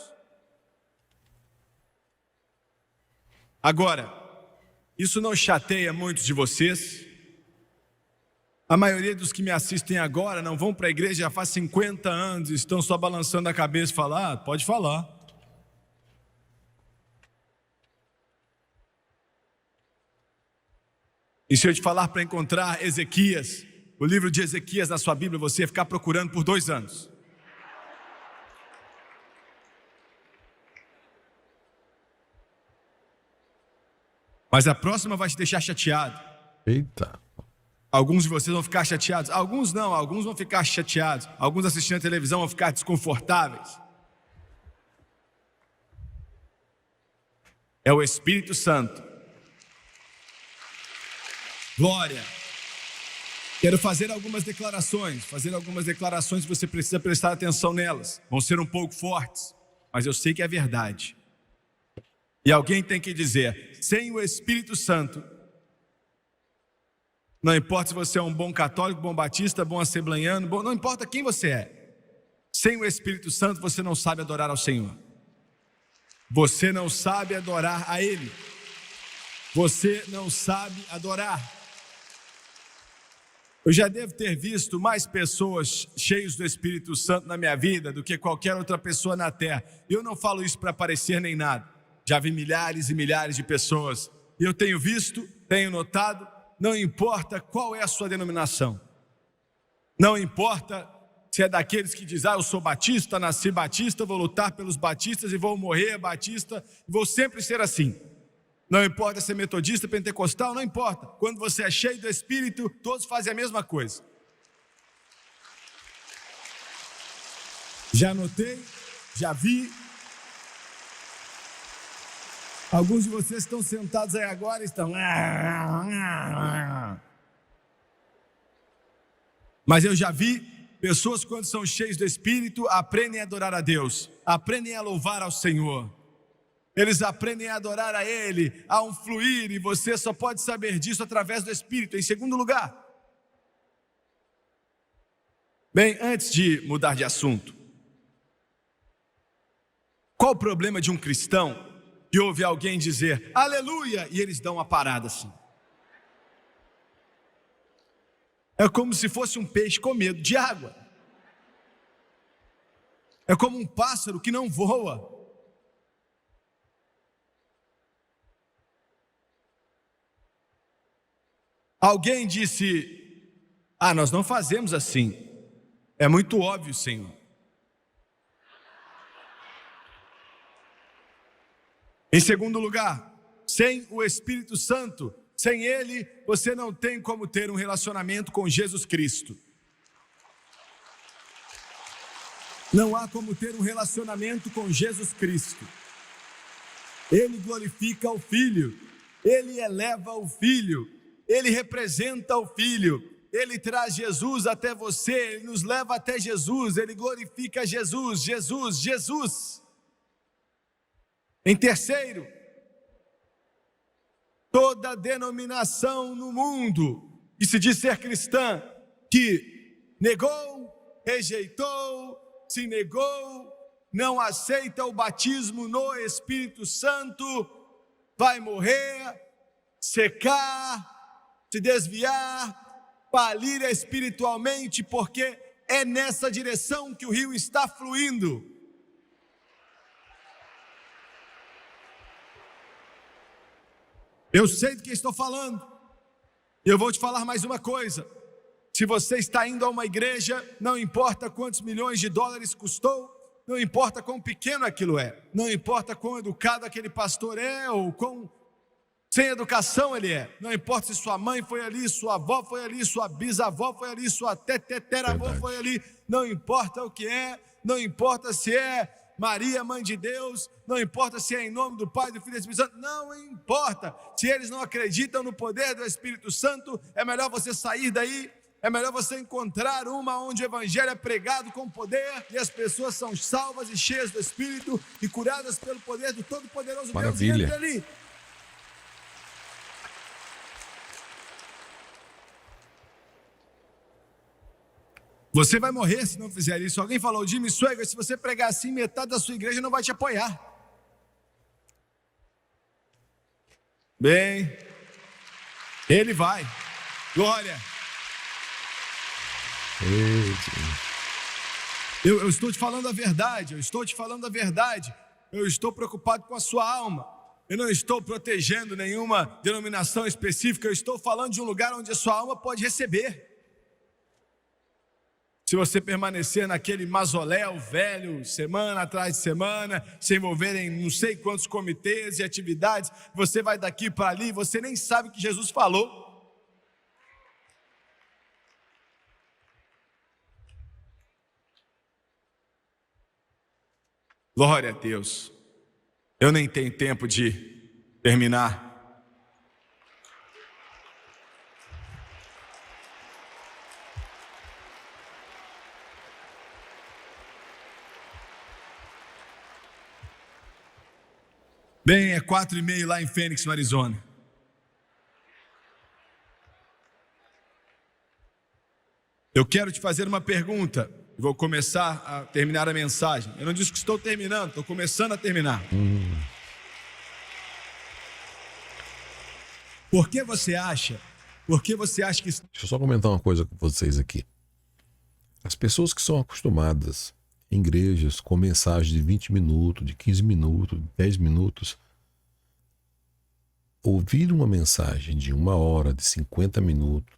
Agora, isso não chateia muitos de vocês? A maioria dos que me assistem agora não vão para a igreja já faz 50 anos, estão só balançando a cabeça e falam: pode falar. E se eu te falar para encontrar Ezequias, o livro de Ezequias na sua Bíblia, você ia ficar procurando por 2 anos. Mas a próxima vai te deixar chateado. Eita. Alguns de vocês vão ficar chateados. Alguns não, alguns vão ficar chateados. Alguns assistindo a televisão vão ficar desconfortáveis. É o Espírito Santo. Glória. Quero fazer algumas declarações. Você precisa prestar atenção nelas. Vão ser um pouco fortes, mas eu sei que é verdade. E alguém tem que dizer: sem o Espírito Santo, não importa se você é um bom católico, bom batista, bom assembleiano, não importa quem você é. Sem o Espírito Santo você não sabe adorar ao Senhor. Você não sabe adorar a Ele. Você não sabe adorar. Eu já devo ter visto mais pessoas cheias do Espírito Santo na minha vida do que qualquer outra pessoa na terra. Eu não falo isso para aparecer nem nada. Já vi milhares e milhares de pessoas. E eu tenho visto, tenho notado, não importa qual é a sua denominação. Não importa se é daqueles que dizem: eu sou batista, nasci batista, vou lutar pelos batistas e vou morrer batista, vou sempre ser assim. Não importa se é metodista, pentecostal, não importa. Quando você é cheio do Espírito, todos fazem a mesma coisa. Já notei, já vi. Alguns de vocês estão sentados aí agora e estão... Mas eu já vi pessoas, quando são cheios do Espírito, aprendem a adorar a Deus, aprendem a louvar ao Senhor. Eles aprendem a adorar a Ele, a um fluir, e você só pode saber disso através do Espírito. Em segundo lugar, bem, antes de mudar de assunto, qual o problema de um cristão que ouve alguém dizer aleluia e eles dão uma parada assim? É como se fosse um peixe com medo de água. É como um pássaro que não voa. Alguém disse: nós não fazemos assim. É muito óbvio, Senhor. Em segundo lugar, sem o Espírito Santo, sem Ele, você não tem como ter um relacionamento com Jesus Cristo. Não há como ter um relacionamento com Jesus Cristo. Ele glorifica o Filho, Ele eleva o Filho, Ele representa o Filho, Ele traz Jesus até você, Ele nos leva até Jesus, Ele glorifica Jesus, Jesus, Jesus. Em terceiro, toda denominação no mundo que se diz ser cristã, que negou, rejeitou, se negou, não aceita o batismo no Espírito Santo, vai morrer, secar, se desviar, falir espiritualmente, porque é nessa direção que o rio está fluindo. Eu sei do que estou falando. E eu vou te falar mais uma coisa. Se você está indo a uma igreja, não importa quantos milhões de dólares custou, não importa quão pequeno aquilo é, não importa quão educado aquele pastor é, ou quão sem educação ele é, não importa se sua mãe foi ali, sua avó foi ali, sua bisavó foi ali, sua teteravó foi ali, não importa o que é, não importa se é Maria, mãe de Deus, não importa se é em nome do Pai, do Filho e do Espírito Santo, não importa, se eles não acreditam no poder do Espírito Santo, é melhor você sair daí, é melhor você encontrar uma onde o Evangelho é pregado com poder, e as pessoas são salvas e cheias do Espírito, e curadas pelo poder do Todo-Poderoso Deus, e entre ali. Você vai morrer se não fizer isso. Alguém falou, Jimmy Swaggart, se você pregar assim, metade da sua igreja não vai te apoiar. Bem, ele vai. Glória. Eu estou te falando a verdade, eu estou te falando a verdade. Eu estou preocupado com a sua alma. Eu não estou protegendo nenhuma denominação específica, eu estou falando de um lugar onde a sua alma pode receber. Se você permanecer naquele mausoléu velho, semana atrás de semana, se envolver em não sei quantos comitês e atividades, você vai daqui para ali, você nem sabe o que Jesus falou. Glória a Deus. Eu nem tenho tempo de terminar. Bem, é 4:30 lá em Phoenix, no Arizona. Eu quero te fazer uma pergunta. Vou começar a terminar a mensagem. Eu não disse que estou terminando, estou começando a terminar. Por que você acha que... Deixa eu só comentar uma coisa com vocês aqui. As pessoas que são acostumadas em igrejas com mensagens de 20 minutos, de 15 minutos, de 10 minutos, ouvir uma mensagem de 1 hora, de 50 minutos,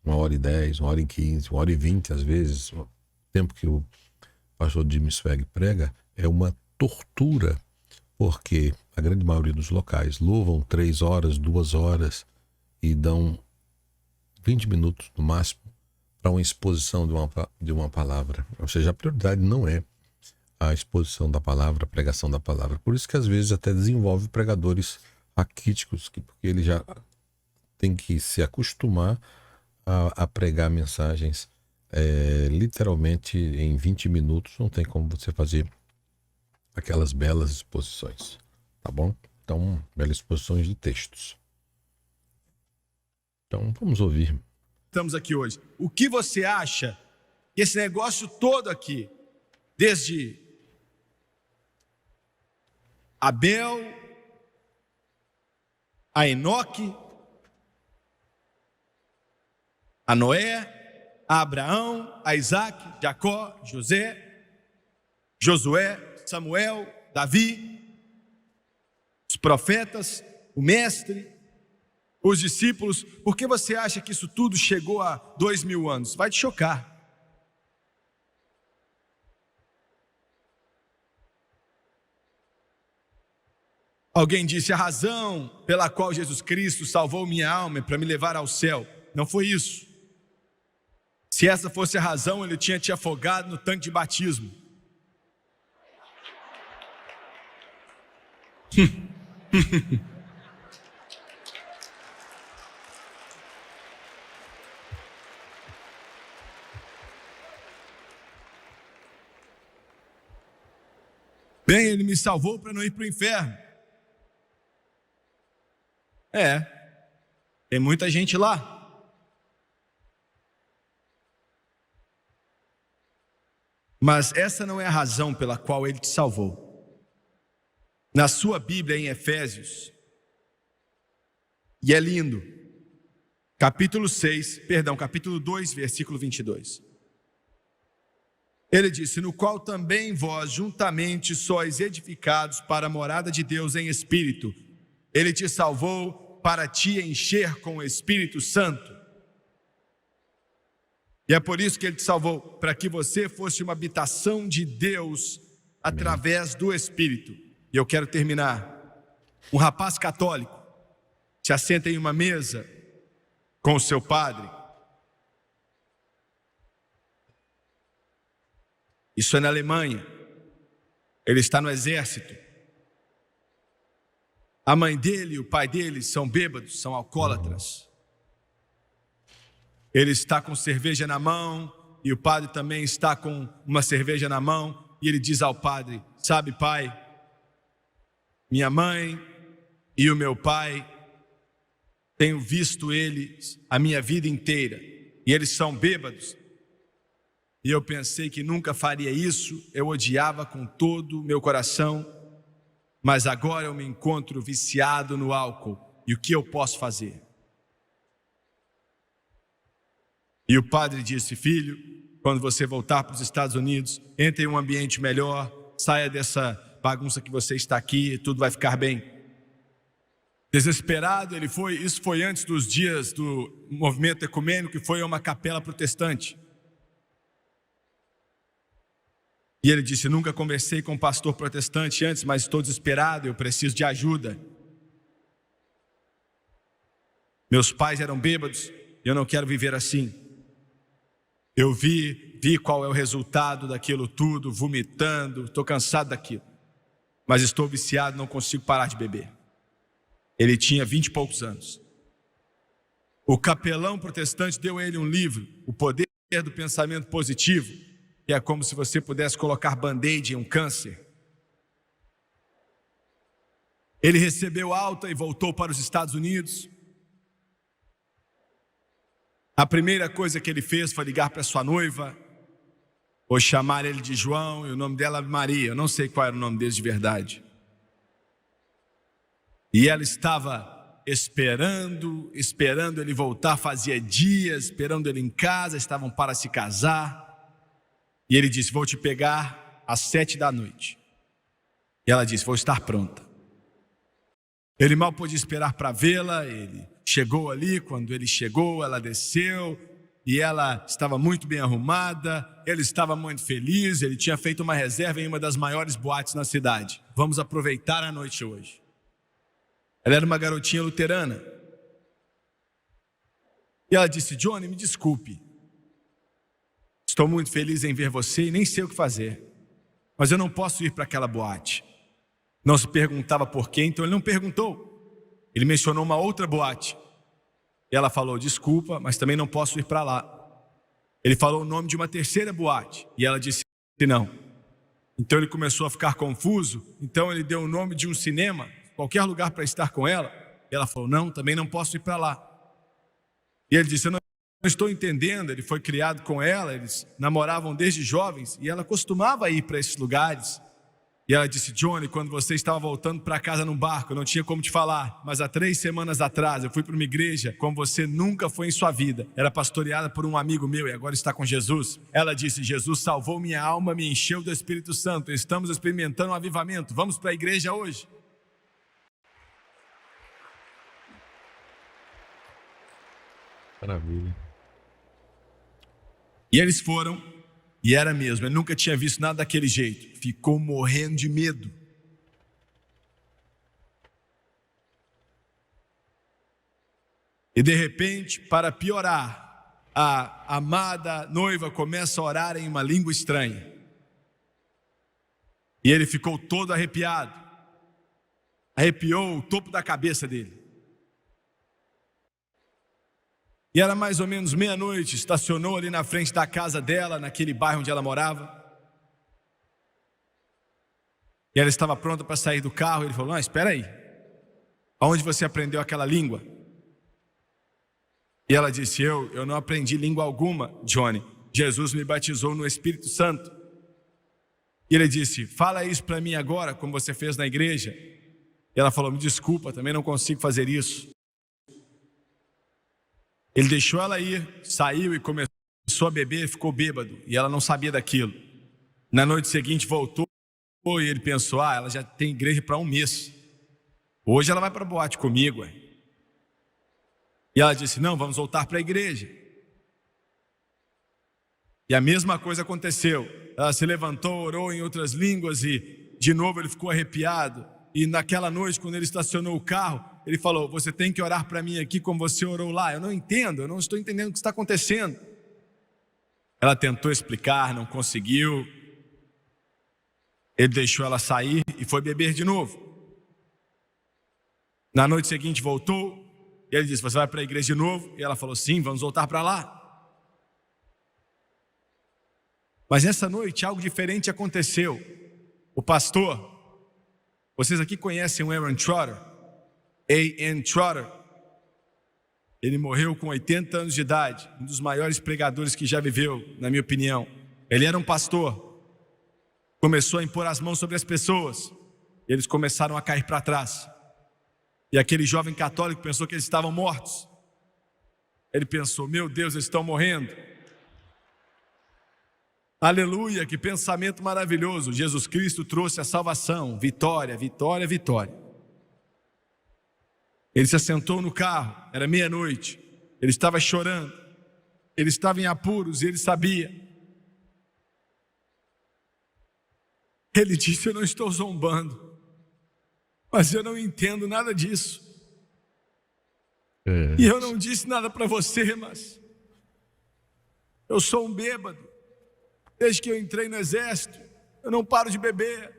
1h10, 1h15, 1h20, às vezes, o tempo que o pastor Jimmy Swaggart prega, é uma tortura, porque a grande maioria dos locais louvam 3 horas, 2 horas e dão 20 minutos no máximo para uma exposição de uma palavra. Ou seja, a prioridade não é a exposição da palavra, a pregação da palavra. Por isso que às vezes até desenvolve pregadores raquíticos, porque ele já tem que se acostumar a pregar mensagens literalmente em 20 minutos. Não tem como você fazer aquelas belas exposições, tá bom? Então, belas exposições de textos. Então, vamos ouvir. Estamos aqui hoje. O que você acha que esse negócio todo aqui, desde Abel, a Enoque, a Noé, a Abraão, a Isaac, Jacó, José, Josué, Samuel, Davi, os profetas, o mestre, os discípulos, por que você acha que isso tudo chegou a 2000 anos? Vai te chocar. Alguém disse, a razão pela qual Jesus Cristo salvou minha alma é para me levar ao céu. Não foi isso. Se essa fosse a razão, ele tinha te afogado no tanque de batismo. Bem, ele me salvou para não ir para o inferno. Tem muita gente lá. Mas essa não é a razão pela qual ele te salvou. Na sua Bíblia, em Efésios, e é lindo, capítulo 2, versículo 22. Ele disse: no qual também vós juntamente sois edificados para a morada de Deus em espírito. Ele te salvou para te encher com o Espírito Santo. E é por isso que ele te salvou, para que você fosse uma habitação de Deus através do Espírito. E eu quero terminar. Um rapaz católico se assenta em uma mesa com o seu padre. Isso é na Alemanha. Ele está no exército. A mãe dele e o pai dele são bêbados, são alcoólatras. Ele está com cerveja na mão e o padre também está com uma cerveja na mão. E ele diz ao padre: sabe, pai, minha mãe e o meu pai, tenho visto eles a minha vida inteira e eles são bêbados. E eu pensei que nunca faria isso, eu odiava com todo o meu coração, mas agora eu me encontro viciado no álcool. E o que eu posso fazer? E o padre disse: filho, quando você voltar para os Estados Unidos, entre em um ambiente melhor, saia dessa bagunça que você está aqui, tudo vai ficar bem. Desesperado ele foi, isso foi antes dos dias do movimento ecumênico, que foi a uma capela protestante. E ele disse: nunca conversei com um pastor protestante antes, mas estou desesperado, eu preciso de ajuda. Meus pais eram bêbados, e eu não quero viver assim. Eu vi qual é o resultado daquilo tudo, vomitando, estou cansado daquilo. Mas estou viciado, não consigo parar de beber. Ele tinha 20 e poucos anos. O capelão protestante deu a ele um livro, O Poder do Pensamento Positivo, que é como se você pudesse colocar band-aid em um câncer. Ele recebeu alta e voltou para os Estados Unidos. A primeira coisa que ele fez foi ligar para sua noiva, ou chamar ele de João, e o nome dela Maria. Eu não sei qual era o nome deles de verdade. E ela estava esperando ele voltar, fazia dias, esperando ele em casa, estavam para se casar. E ele disse: vou te pegar às 7 da noite. E ela disse: vou estar pronta. Ele mal pôde esperar para vê-la. Ele chegou ali, quando ele chegou, ela desceu, e ela estava muito bem arrumada, ele estava muito feliz, ele tinha feito uma reserva em uma das maiores boates na cidade. Vamos aproveitar a noite hoje. Ela era uma garotinha luterana. E ela disse: Johnny, me desculpe. Estou muito feliz em ver você e nem sei o que fazer, mas eu não posso ir para aquela boate. Não se perguntava por quê, então ele não perguntou. Ele mencionou uma outra boate. E ela falou: desculpa, mas também não posso ir para lá. Ele falou o nome de uma terceira boate. E ela disse não. Então ele começou a ficar confuso. Então ele deu o nome de um cinema, qualquer lugar para estar com ela. E ela falou: não, também não posso ir para lá. E ele disse: eu não estou entendendo. Ele foi criado com ela, eles namoravam desde jovens. E ela costumava ir para esses lugares. E ela disse: Johnny, quando você estava voltando para casa num barco, eu não tinha como te falar, mas há 3 semanas atrás eu fui para uma igreja como você nunca foi em sua vida. Era pastoreada por um amigo meu e agora está com Jesus. Ela disse: Jesus salvou minha alma, me encheu do Espírito Santo. Estamos experimentando um avivamento. Vamos para a igreja hoje. Maravilha. E eles foram. E era mesmo, ele nunca tinha visto nada daquele jeito. Ficou morrendo de medo. E de repente, para piorar, a amada noiva começa a orar em uma língua estranha. E ele ficou todo arrepiado. Arrepiou o topo da cabeça dele. E era mais ou menos meia-noite, estacionou ali na frente da casa dela, naquele bairro onde ela morava. E ela estava pronta para sair do carro. Ele falou: não, espera aí. Aonde você aprendeu aquela língua? E ela disse: eu não aprendi língua alguma, Johnny. Jesus me batizou no Espírito Santo. E ele disse: fala isso para mim agora, como você fez na igreja. E ela falou: me desculpa, também não consigo fazer isso. Ele deixou ela ir, saiu e começou a beber, ficou bêbado. E ela não sabia daquilo. Na noite seguinte voltou e ele pensou: ela já tem igreja para um mês. Hoje ela vai para a boate comigo. E ela disse: não, vamos voltar para a igreja. E a mesma coisa aconteceu. Ela se levantou, orou em outras línguas e de novo ele ficou arrepiado. E naquela noite, quando ele estacionou o carro, ele falou: você tem que orar para mim aqui como você orou lá. Eu não entendo, eu não estou entendendo o que está acontecendo. Ela tentou explicar, não conseguiu. Ele deixou ela sair e foi beber de novo. Na noite seguinte voltou e ele disse: você vai para a igreja de novo? E ela falou: sim, vamos voltar para lá. Mas nessa noite algo diferente aconteceu. O pastor, vocês aqui conhecem o Aaron Trotter? A.N. Trotter. Ele morreu com 80 anos de idade, um dos maiores pregadores que já viveu, na minha opinião. Ele era um pastor, começou a impor as mãos sobre as pessoas, e eles começaram a cair para trás. E aquele jovem católico pensou que eles estavam mortos. Ele pensou: meu Deus, eles estão morrendo. Aleluia, que pensamento maravilhoso. Jesus Cristo trouxe a salvação, vitória, vitória, vitória. Ele se assentou no carro, era meia-noite. Ele estava chorando, ele estava em apuros e ele sabia. Ele disse: eu não estou zombando, mas eu não entendo nada disso. E eu não disse nada para você, mas eu sou um bêbado. Desde que eu entrei no exército, eu não paro de beber.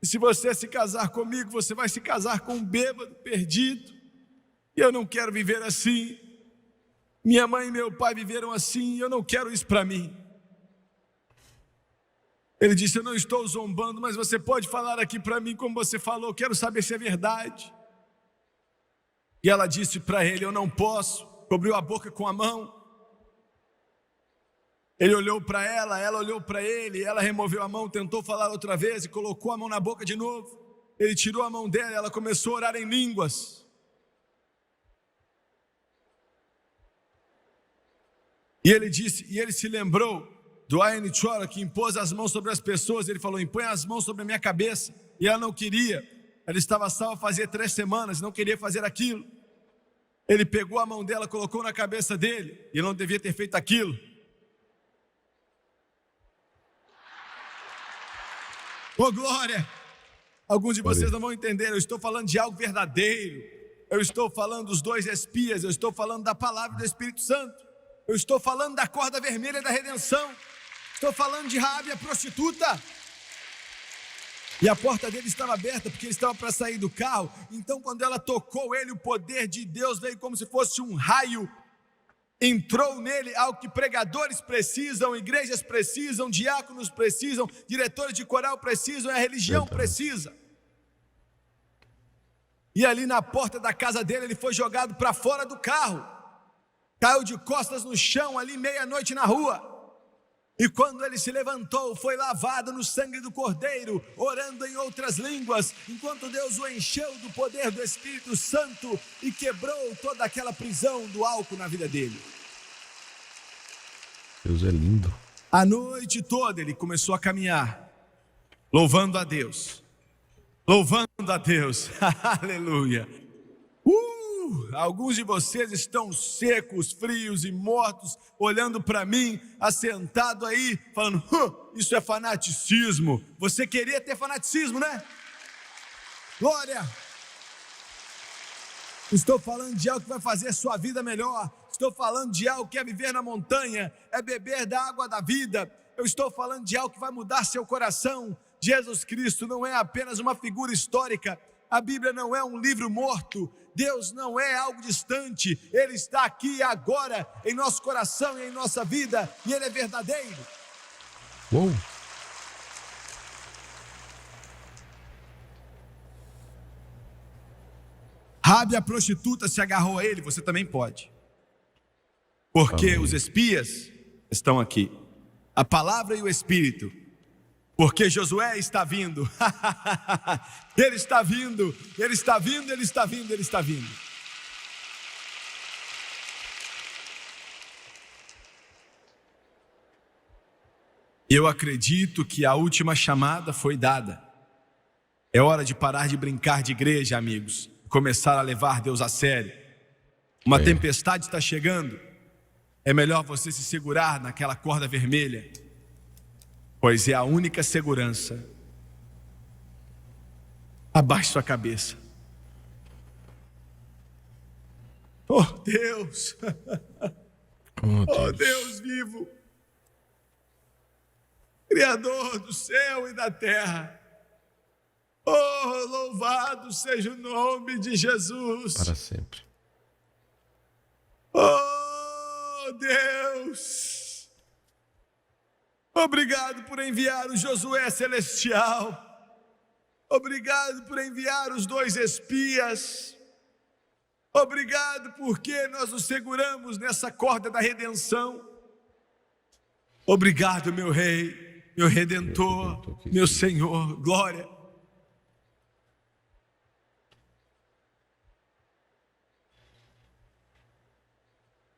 E se você se casar comigo, você vai se casar com um bêbado perdido. E eu não quero viver assim. Minha mãe e meu pai viveram assim, e eu não quero isso para mim. Ele disse: eu não estou zombando, mas você pode falar aqui para mim como você falou, quero saber se é verdade. E ela disse para ele: eu não posso. Cobriu a boca com a mão. Ele olhou para ela olhou para ele, ela removeu a mão, tentou falar outra vez e colocou a mão na boca de novo. Ele tirou a mão dela, ela começou a orar em línguas. E ele disse, e ele se lembrou do A.N. Trotter, que impôs as mãos sobre as pessoas. Ele falou: impõe as mãos sobre a minha cabeça. E ela não queria. Ela estava salva fazia 3 semanas, não queria fazer aquilo. Ele pegou a mão dela, colocou na cabeça dele, e ele não devia ter feito aquilo. Oh, glória! Alguns de vocês não vão entender. Eu estou falando de algo verdadeiro. Eu estou falando dos 2 espias. Eu estou falando da palavra do Espírito Santo. Eu estou falando da corda vermelha da redenção. Estou falando de Raabe, a prostituta. E a porta dele estava aberta porque ele estava para sair do carro. Então quando ela tocou ele, o poder de Deus veio como se fosse um raio. Entrou nele algo que pregadores precisam, igrejas precisam, diáconos precisam, diretores de coral precisam, e a religião precisa. E ali na porta da casa dele, ele foi jogado para fora do carro. Caiu de costas no chão, ali meia-noite na rua. E quando ele se levantou, foi lavado no sangue do Cordeiro, orando em outras línguas, enquanto Deus o encheu do poder do Espírito Santo e quebrou toda aquela prisão do álcool na vida dele. Deus é lindo. A noite toda ele começou a caminhar, louvando a Deus, louvando a Deus, aleluia. Alguns de vocês estão secos, frios e mortos, olhando para mim, assentado aí, falando: isso é fanaticismo. Você queria ter fanaticismo, né? Glória! Estou falando de algo que vai fazer a sua vida melhor. Estou falando de algo que é viver na montanha, é beber da água da vida. Eu estou falando de algo que vai mudar seu coração. Jesus Cristo não é apenas uma figura histórica. A Bíblia não é um livro morto. Deus não é algo distante. Ele está aqui agora, em nosso coração e em nossa vida, e Ele é verdadeiro. Uou. Raabe a prostituta se agarrou a ele, você também pode. Porque Amém. os espias estão aqui. A palavra e o Espírito. Porque Josué está vindo. Ele está vindo, ele está vindo, ele está vindo, ele está vindo. Eu acredito que a última chamada foi dada. É hora de parar de brincar de igreja, amigos. Começar a levar Deus a sério. Uma tempestade está chegando. É melhor você se segurar naquela corda vermelha, pois é a única segurança. Abaixe sua cabeça. Oh Deus, oh Deus vivo, Criador do céu e da terra. Oh, louvado seja o nome de Jesus. Para sempre. Oh Deus, obrigado por enviar o Josué celestial. Obrigado por enviar os 2 espias. Obrigado porque nós nos seguramos nessa corda da redenção. Obrigado, meu Rei, meu Redentor, meu Senhor, glória.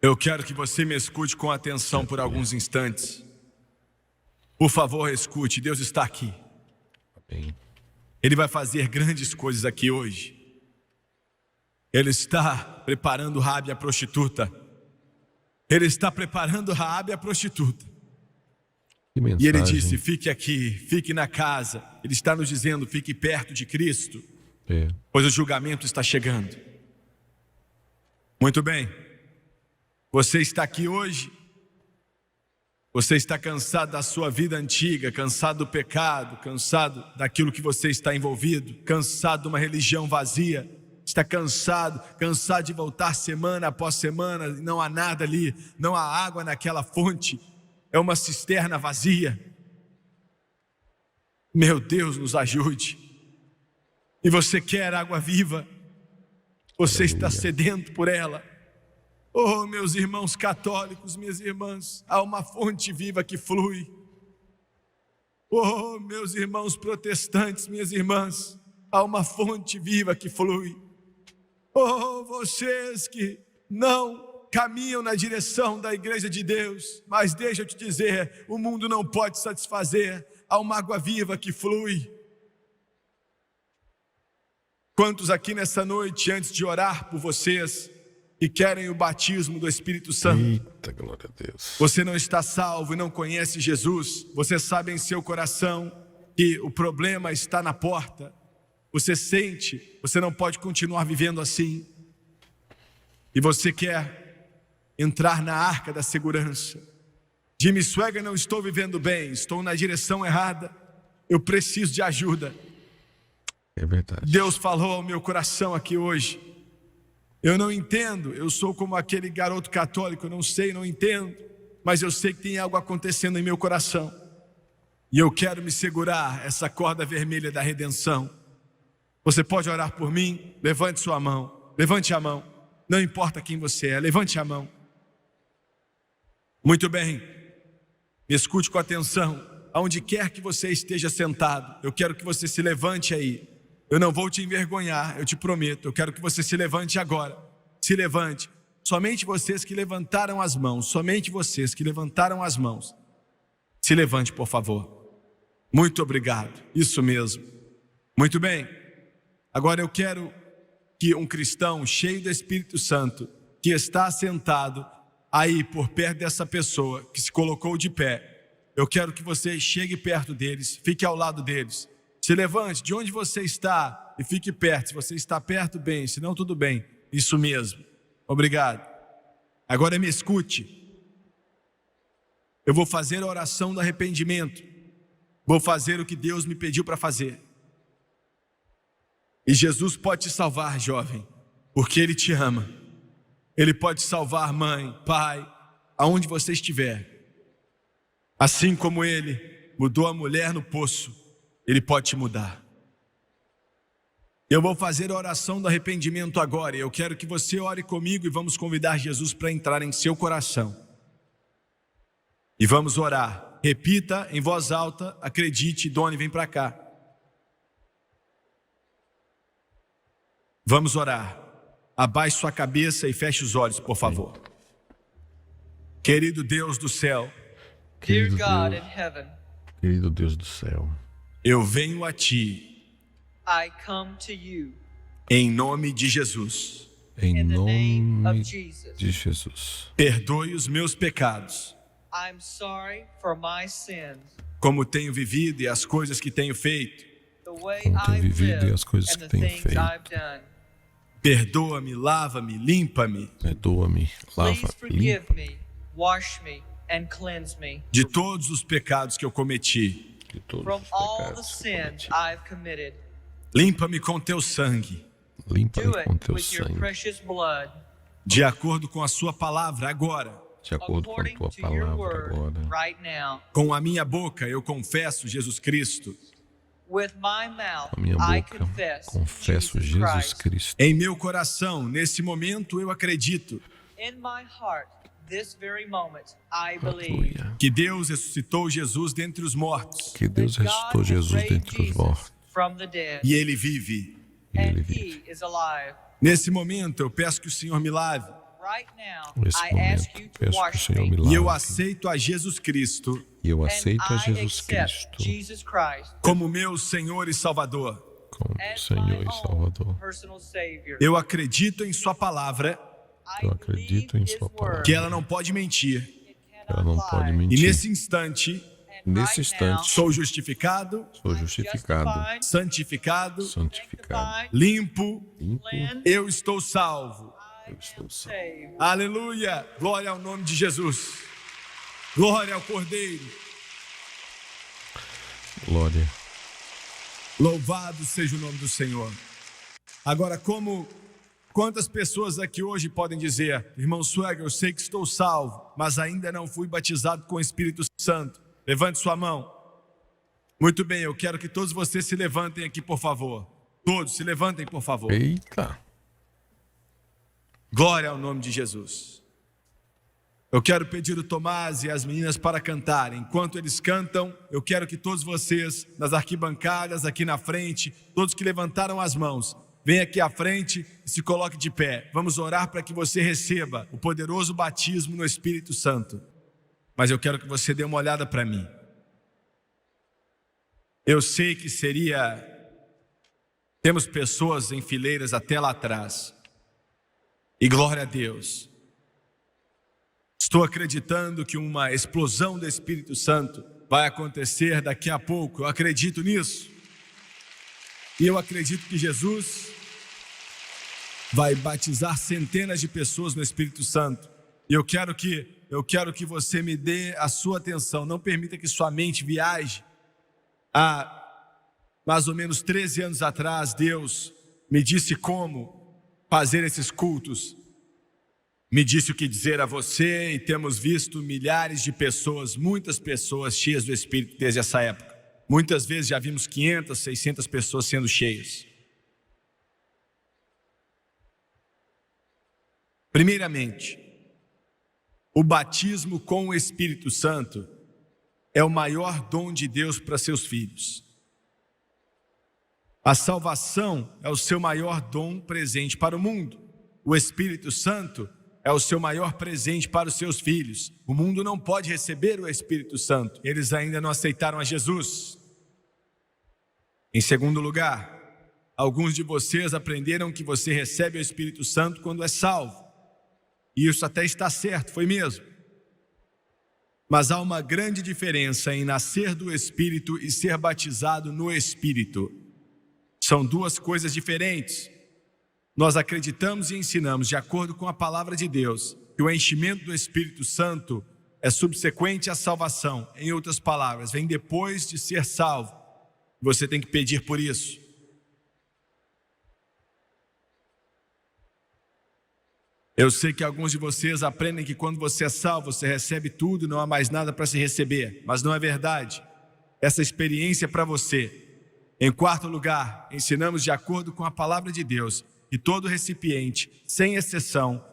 Eu quero que você me escute com atenção por alguns instantes. Por favor, escute, Deus está aqui. Amém. Ele vai fazer grandes coisas aqui hoje. Ele está preparando Raabe a prostituta. Ele está preparando Raabe a prostituta. E ele disse, fique aqui, fique na casa. Ele está nos dizendo, fique perto de Cristo, pois o julgamento está chegando. Muito bem. Você está aqui hoje. Você está cansado da sua vida antiga, cansado do pecado, cansado daquilo que você está envolvido, cansado de uma religião vazia, está cansado de voltar semana após semana, e não há nada ali, não há água naquela fonte, é uma cisterna vazia. Meu Deus, nos ajude. E você quer água viva, você está sedento por ela. Oh, meus irmãos católicos, minhas irmãs, há uma fonte viva que flui. Oh, meus irmãos protestantes, minhas irmãs, há uma fonte viva que flui. Oh, vocês que não caminham na direção da igreja de Deus, mas deixa eu te dizer, o mundo não pode satisfazer, há uma água viva que flui. Quantos aqui nessa noite, antes de orar por vocês, que querem o batismo do Espírito Santo? Eita, glória a Deus. Você não está salvo e não conhece Jesus. Você sabe em seu coração que o problema está na porta. Você sente, você não pode continuar vivendo assim. E você quer entrar na arca da segurança. Jimmy Swaggart, não estou vivendo bem, estou na direção errada. Eu preciso de ajuda. É verdade. Deus falou ao meu coração aqui hoje. Eu não entendo, eu sou como aquele garoto católico, eu não sei, não entendo, mas eu sei que tem algo acontecendo em meu coração. E eu quero me segurar essa corda vermelha da redenção. Você pode orar por mim? Levante sua mão, levante a mão. Não importa quem você é, levante a mão. Muito bem, me escute com atenção. Aonde quer que você esteja sentado, eu quero que você se levante aí. Eu não vou te envergonhar, eu te prometo. Eu quero que você se levante agora. Se levante. Somente vocês que levantaram as mãos. Somente vocês que levantaram as mãos. Se levante, por favor. Muito obrigado. Isso mesmo. Muito bem. Agora eu quero que um cristão cheio do Espírito Santo, que está sentado aí por perto dessa pessoa, que se colocou de pé, eu quero que você chegue perto deles, fique ao lado deles. Se levante de onde você está e fique perto. Se você está perto, bem. Se não, tudo bem. Isso mesmo. Obrigado. Agora me escute. Eu vou fazer a oração do arrependimento. Vou fazer o que Deus me pediu para fazer. E Jesus pode te salvar, jovem, porque Ele te ama. Ele pode salvar mãe, pai, aonde você estiver. Assim como Ele mudou a mulher no poço, Ele pode te mudar. Eu vou fazer a oração do arrependimento agora. E eu quero que você ore comigo e vamos convidar Jesus para entrar em seu coração. E vamos orar. Repita em voz alta, acredite. Doni, vem para cá. Vamos orar. Abaixe sua cabeça e feche os olhos, por favor. Querido Deus do céu, Querido querido Deus do céu, eu venho a Ti I come to you em nome de Jesus. em in the name nome of Jesus. de Jesus. Perdoe os meus pecados, I'm sorry for my sins, como tenho vivido e as coisas que tenho feito. the way Como tenho I've vivido e lived as coisas and que the tenho things feito. I've done. Perdoa-me, lava-me, limpa-me Perdoa-me, lava, Please forgive limpa me, wash me, and cleanse me de todos os pecados que eu cometi. de todos from os all the pecados que eu sins cometi. I've committed. Limpa-me com teu sangue, Limpa-me Do it com teu with your sangue, precious blood, de acordo com a sua palavra agora. de acordo com a according tua to your palavra word agora. right now. Com a minha boca eu confesso Jesus Cristo. With my mouth, Com a minha I boca, confess confesso Jesus Jesus Christ. Cristo. Em meu coração, nesse momento, eu acredito In my heart, this very moment, I believe Aleluia. que Deus ressuscitou Jesus dentre os mortos Que Deus that ressuscitou God has Jesus raised dentre os Jesus mortos from the dead, e Ele vive. e Ele and vive. He is alive. Nesse momento, eu peço que o Senhor me lave Right now, Nesse I ask momento, you to peço que o wash Senhor me me, e eu lave. aceito a Jesus Cristo E eu and aceito a I Jesus accept Cristo Jesus Christ como meu Senhor e Salvador. como as Senhor my e own Salvador. personal Savior. Eu acredito em Sua palavra, I eu acredito believe em His sua word. palavra. que ela não pode mentir. It cannot Ela não lie. pode E mentir. nesse instante, And Nesse right instante, now, sou justificado, sou I'm justificado, justified, santificado, santificado, sanctified, limpo, limpo. cleansed, eu estou salvo. I Eu estou am salvo. saved. Aleluia! Glória ao nome de Jesus. Glória ao Cordeiro. Glória. Louvado seja o nome do Senhor. Agora, quantas pessoas aqui hoje podem dizer: irmão Swagger, eu sei que estou salvo, mas ainda não fui batizado com o Espírito Santo? Levante sua mão. Muito bem, eu quero que todos vocês se levantem aqui, por favor. Todos se levantem, por favor. Eita. Glória ao nome de Jesus. Eu quero pedir o Tomás e as meninas para cantarem. Enquanto eles cantam, eu quero que todos vocês, nas arquibancadas, aqui na frente, todos que levantaram as mãos, venham aqui à frente e se coloquem de pé. Vamos orar para que você receba o poderoso batismo no Espírito Santo. Mas eu quero que você dê uma olhada para mim. Eu sei que temos pessoas em fileiras até lá atrás. E glória a Deus. Estou acreditando que uma explosão do Espírito Santo vai acontecer daqui a pouco. Eu acredito nisso. E eu acredito que Jesus vai batizar centenas de pessoas no Espírito Santo. E eu quero que você me dê a sua atenção. Não permita que sua mente viaje. Há mais ou menos 13 anos atrás, Deus me disse como fazer esses cultos. Me disse o que dizer a você e temos visto milhares de pessoas, muitas pessoas cheias do Espírito desde essa época. Muitas vezes já vimos 500, 600 pessoas sendo cheias. Primeiramente, o batismo com o Espírito Santo é o maior dom de Deus para seus filhos. A salvação é o seu maior dom presente para o mundo. O Espírito Santo é o seu maior presente para os seus filhos. O mundo não pode receber o Espírito Santo. Eles ainda não aceitaram a Jesus. Em segundo lugar, alguns de vocês aprenderam que você recebe o Espírito Santo quando é salvo. E isso até está certo, foi mesmo. Mas há uma grande diferença em nascer do Espírito e ser batizado no Espírito. São duas coisas diferentes. Nós acreditamos e ensinamos, de acordo com a palavra de Deus, que o enchimento do Espírito Santo é subsequente à salvação. Em outras palavras, vem depois de ser salvo. Você tem que pedir por isso. Eu sei que alguns de vocês aprendem que quando você é salvo, você recebe tudo, não há mais nada para se receber. Mas não é verdade. Essa experiência é para você. Em quarto lugar, ensinamos de acordo com a palavra de Deus que todo recipiente, sem exceção,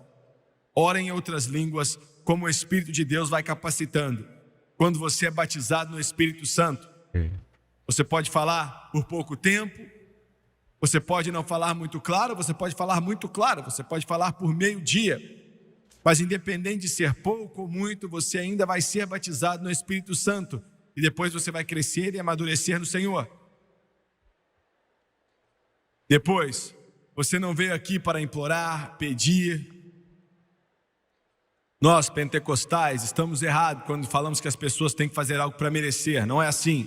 ora em outras línguas, como o Espírito de Deus vai capacitando. Quando você é batizado no Espírito Santo, você pode falar por pouco tempo, você pode não falar muito claro, você pode falar muito claro, você pode falar por meio dia, mas independente de ser pouco ou muito, você ainda vai ser batizado no Espírito Santo e depois você vai crescer e amadurecer no Senhor. Depois, você não veio aqui para implorar, pedir. Nós, pentecostais, estamos errados quando falamos que as pessoas têm que fazer algo para merecer. Não é assim.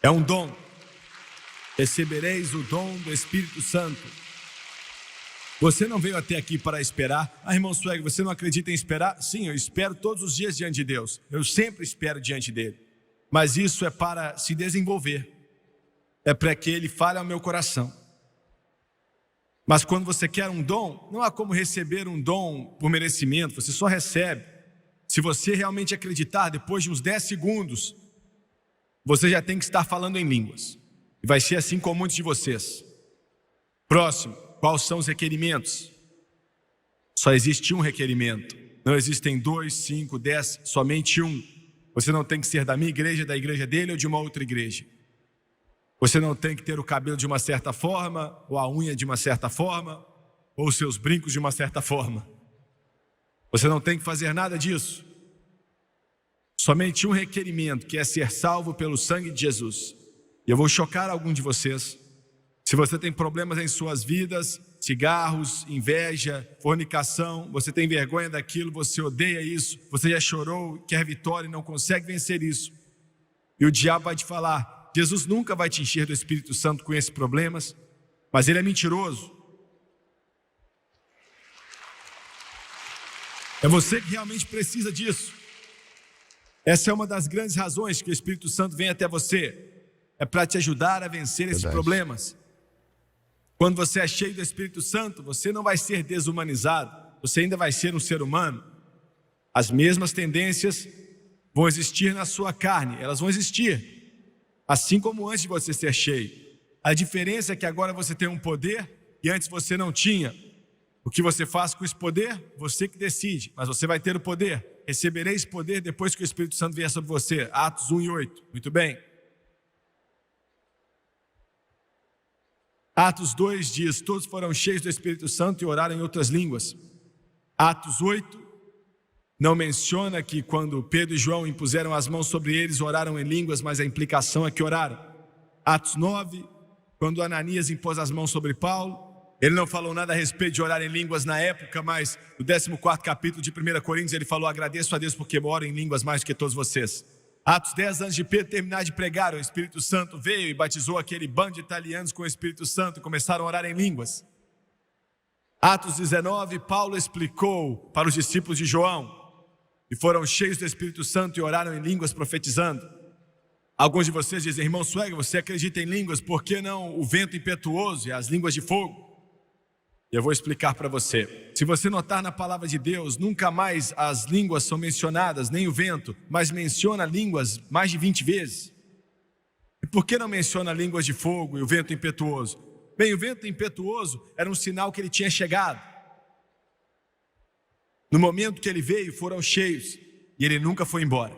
É um dom. Recebereis o dom do Espírito Santo. Você não veio até aqui para esperar. Irmão Swag, você não acredita em esperar? Sim, eu espero todos os dias diante de Deus. Eu sempre espero diante dele. Mas isso é para se desenvolver. É para que ele fale ao meu coração. Mas quando você quer um dom, não há como receber um dom por merecimento, você só recebe. Se você realmente acreditar, depois de uns 10 segundos, você já tem que estar falando em línguas. E vai ser assim com muitos de vocês. Próximo, quais são os requerimentos? Só existe um requerimento. Não existem 2, 5, 10, somente um. Você não tem que ser da minha igreja, da igreja dele ou de uma outra igreja. Você não tem que ter o cabelo de uma certa forma, ou a unha de uma certa forma, ou os seus brincos de uma certa forma. Você não tem que fazer nada disso. Somente um requerimento, que é ser salvo pelo sangue de Jesus. E eu vou chocar algum de vocês. Se você tem problemas em suas vidas, cigarros, inveja, fornicação, você tem vergonha daquilo, você odeia isso, você já chorou, quer vitória e não consegue vencer isso. E o diabo vai te falar: Jesus nunca vai te encher do Espírito Santo com esses problemas, mas ele é mentiroso. É você que realmente precisa disso. Essa é uma das grandes razões que o Espírito Santo vem até você. É para te ajudar a vencer esses problemas. Quando você é cheio do Espírito Santo, você não vai ser desumanizado. Você ainda vai ser um ser humano. As mesmas tendências vão existir na sua carne. Elas vão existir. Assim como antes de você ser cheio. A diferença é que agora você tem um poder que antes você não tinha. O que você faz com esse poder, você que decide. Mas você vai ter o poder. Recebereis poder depois que o Espírito Santo vier sobre você. Atos 1:8. Muito bem. Atos 2 diz: todos foram cheios do Espírito Santo e oraram em outras línguas. Atos 8 não menciona que quando Pedro e João impuseram as mãos sobre eles, oraram em línguas, mas a implicação é que oraram. Atos 9, quando Ananias impôs as mãos sobre Paulo, ele não falou nada a respeito de orar em línguas na época, mas no 14º capítulo de 1 Coríntios ele falou: agradeço a Deus porque eu oro em línguas mais do que todos vocês. Atos 10, antes de Pedro terminar de pregar, o Espírito Santo veio e batizou aquele bando de italianos com o Espírito Santo e começaram a orar em línguas. Atos 19, Paulo explicou para os discípulos de João e foram cheios do Espírito Santo e oraram em línguas profetizando. Alguns de vocês dizem: irmão Swag, você acredita em línguas, por que não o vento impetuoso e as línguas de fogo? E eu vou explicar para você. Se você notar na palavra de Deus, nunca mais as línguas são mencionadas, nem o vento, mas menciona línguas mais de 20 vezes. E por que não menciona línguas de fogo e o vento impetuoso? Bem, o vento impetuoso era um sinal que ele tinha chegado. No momento que ele veio, foram cheios e ele nunca foi embora.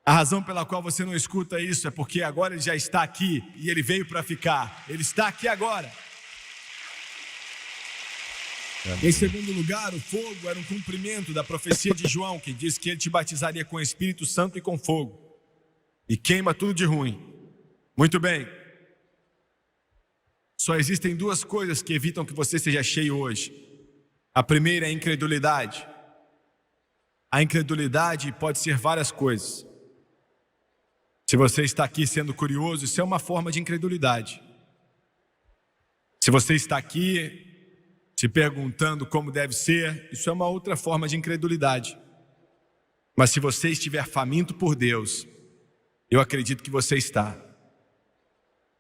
A razão pela qual você não escuta isso é porque agora ele já está aqui e ele veio para ficar. Ele está aqui agora. Em segundo lugar, o fogo era um cumprimento da profecia de João, que diz que ele te batizaria com o Espírito Santo e com fogo, e queima tudo de ruim. Muito bem. Só existem duas coisas que evitam que você seja cheio hoje. A primeira é a incredulidade. A incredulidade pode ser várias coisas. Se você está aqui sendo curioso, isso é uma forma de incredulidade. Se você está aqui se perguntando como deve ser, isso é uma outra forma de incredulidade. Mas se você estiver faminto por Deus, eu acredito que você está.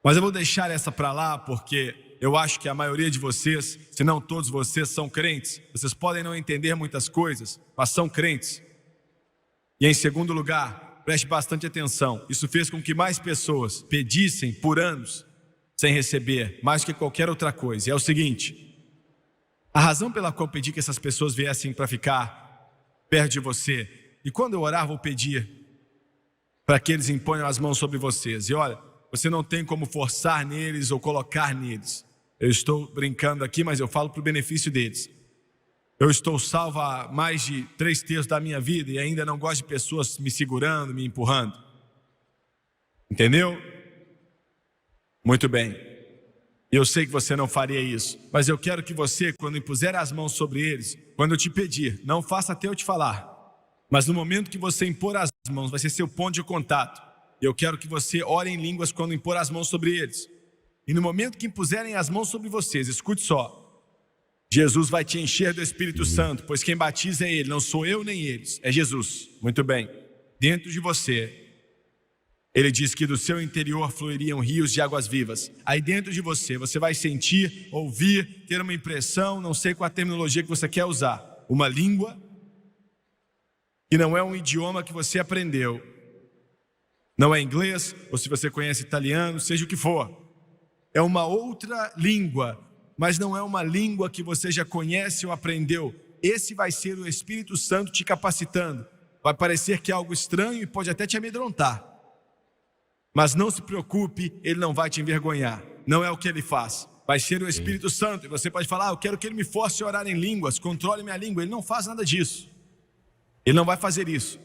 Mas eu vou deixar essa para lá porque eu acho que a maioria de vocês, se não todos vocês, são crentes. Vocês podem não entender muitas coisas, mas são crentes. E em segundo lugar, preste bastante atenção. Isso fez com que mais pessoas pedissem por anos sem receber, mais do que qualquer outra coisa. E é o seguinte: a razão pela qual eu pedi que essas pessoas viessem para ficar perto de você, e quando eu orar vou pedir para que eles imponham as mãos sobre vocês. E olha, você não tem como forçar neles ou colocar neles. Eu estou brincando aqui, mas eu falo para o benefício deles. Eu estou salvo há mais de 3/3 da minha vida e ainda não gosto de pessoas me segurando, me empurrando. Entendeu? Muito bem. Eu sei que você não faria isso, mas eu quero que você, quando impuser as mãos sobre eles, quando eu te pedir, não faça até eu te falar, mas no momento que você impor as mãos, vai ser seu ponto de contato. Eu quero que você ore em línguas quando impor as mãos sobre eles. E no momento que impuserem as mãos sobre vocês, escute só, Jesus vai te encher do Espírito Santo, pois quem batiza é Ele, não sou eu nem eles, é Jesus. Muito bem. Dentro de você, Ele diz que do seu interior fluiriam rios de águas vivas. Aí dentro de você, você vai sentir, ouvir, ter uma impressão, não sei qual a terminologia que você quer usar, uma língua que não é um idioma que você aprendeu. Não é inglês, ou se você conhece italiano, seja o que for. É uma outra língua, mas não é uma língua que você já conhece ou aprendeu. Esse vai ser o Espírito Santo te capacitando. Vai parecer que é algo estranho e pode até te amedrontar. Mas não se preocupe, Ele não vai te envergonhar. Não é o que Ele faz. Vai ser o Espírito Santo. E você pode falar, eu quero que Ele me force a orar em línguas, controle minha língua. Ele não faz nada disso. Ele não vai fazer isso.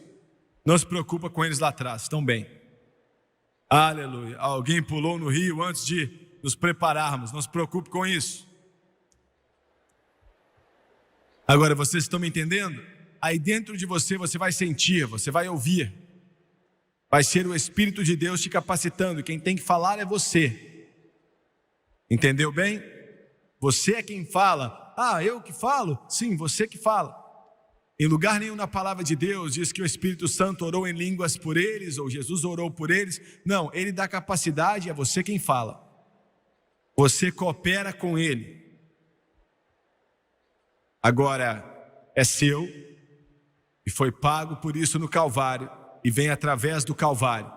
Não se preocupa com eles lá atrás, estão bem. Aleluia. Alguém pulou no rio antes de nos prepararmos, não se preocupe com isso. Agora, vocês estão me entendendo? Aí dentro de você, você vai sentir, você vai ouvir. Vai ser o Espírito de Deus te capacitando, e quem tem que falar é você. Entendeu bem? Você é quem fala. Ah, eu que falo? Sim, você que fala. Em lugar nenhum na palavra de Deus diz que o Espírito Santo orou em línguas por eles, ou Jesus orou por eles. Não, Ele dá capacidade, é você quem fala. Você coopera com Ele. Agora, é seu e foi pago por isso no Calvário e vem através do Calvário.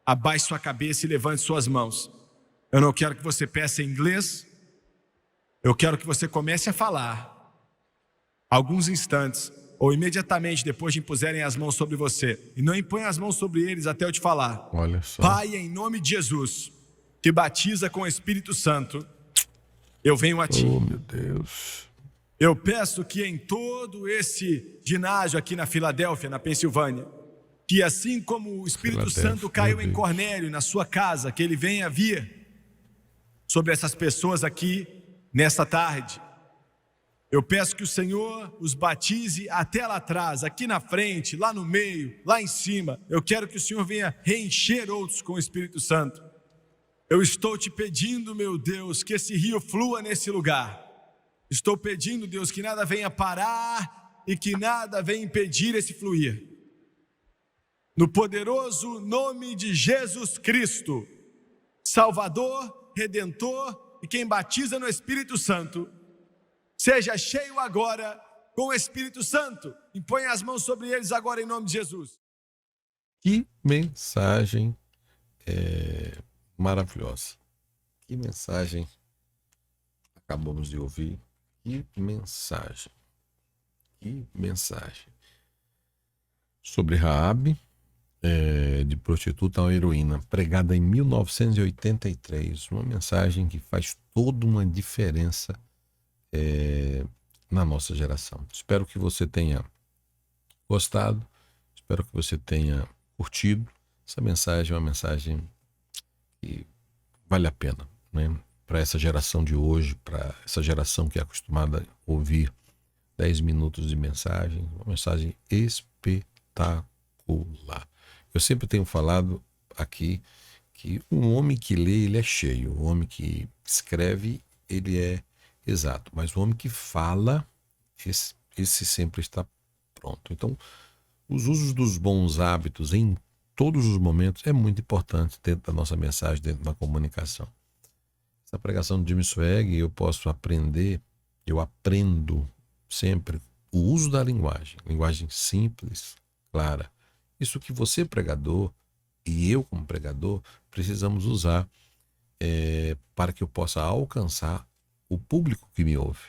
Abaixe sua cabeça e levante suas mãos. Eu não quero que você peça em inglês. Eu quero que você comece a falar alguns instantes ou imediatamente depois de impuserem as mãos sobre você. E não imponha as mãos sobre eles até eu te falar. Olha só. Pai, em nome de Jesus, te batiza com o Espírito Santo, eu venho a ti. Oh, meu Deus. Eu peço que em todo esse ginásio aqui na Filadélfia, na Pensilvânia, que assim como o Espírito Santo caiu em Cornélio, na sua casa, que ele venha vir sobre essas pessoas aqui nesta tarde. Eu peço que o Senhor os batize até lá atrás, aqui na frente, lá no meio, lá em cima. Eu quero que o Senhor venha reencher outros com o Espírito Santo. Eu estou te pedindo, meu Deus, que esse rio flua nesse lugar. Estou pedindo, Deus, que nada venha parar e que nada venha impedir esse fluir. No poderoso nome de Jesus Cristo, Salvador, Redentor e quem batiza no Espírito Santo, seja cheio agora com o Espírito Santo. Impõe as mãos sobre eles agora em nome de Jesus. Que mensagem maravilhosa. Que mensagem acabamos de ouvir. Que mensagem. Que mensagem. Sobre Raabe, de prostituta a heroína, pregada em 1983. Uma mensagem que faz toda uma diferença na nossa geração. Espero que você tenha gostado. Espero que você tenha curtido. Essa mensagem é uma mensagem que vale a pena, né? Para essa geração de hoje, para essa geração que é acostumada a ouvir 10 minutos de mensagem, uma mensagem espetacular. Eu sempre tenho falado aqui que um homem que lê, ele é cheio. O homem que escreve, ele é exato. Mas o homem que fala, esse sempre está pronto. Então, os usos dos bons hábitos em todos os momentos é muito importante dentro da nossa mensagem, dentro da comunicação. Essa pregação de Jim Swag, eu posso aprender, eu aprendo sempre o uso da linguagem. Linguagem simples, clara Isso que você, pregador, e eu, como pregador, precisamos usar para que eu possa alcançar o público que me ouve.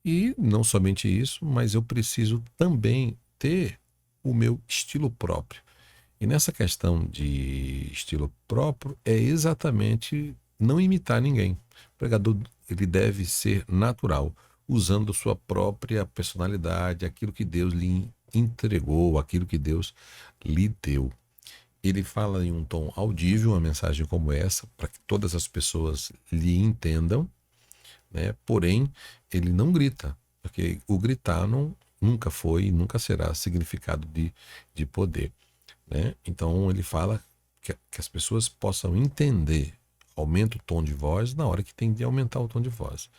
E não somente isso, mas eu preciso também ter o meu estilo próprio. E nessa questão de estilo próprio é exatamente não imitar ninguém. O pregador, ele deve ser natural, usando sua própria personalidade, aquilo que Deus lhe entregou, aquilo que Deus lhe deu. Ele fala em um tom audível, uma mensagem como essa, para que todas as pessoas lhe entendam, né? Porém, ele não grita, porque o gritar nunca foi e nunca será significado de poder, né? Então, ele fala que as pessoas possam entender, aumenta o tom de voz na hora que tem de aumentar o tom de voz.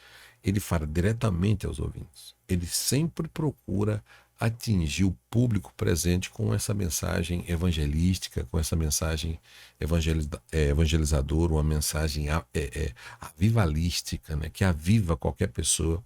Ele fala diretamente aos ouvintes. Ele sempre procura atingir o público presente com essa mensagem evangelística, com essa mensagem evangelizadora, uma mensagem avivalística, né? Que aviva qualquer pessoa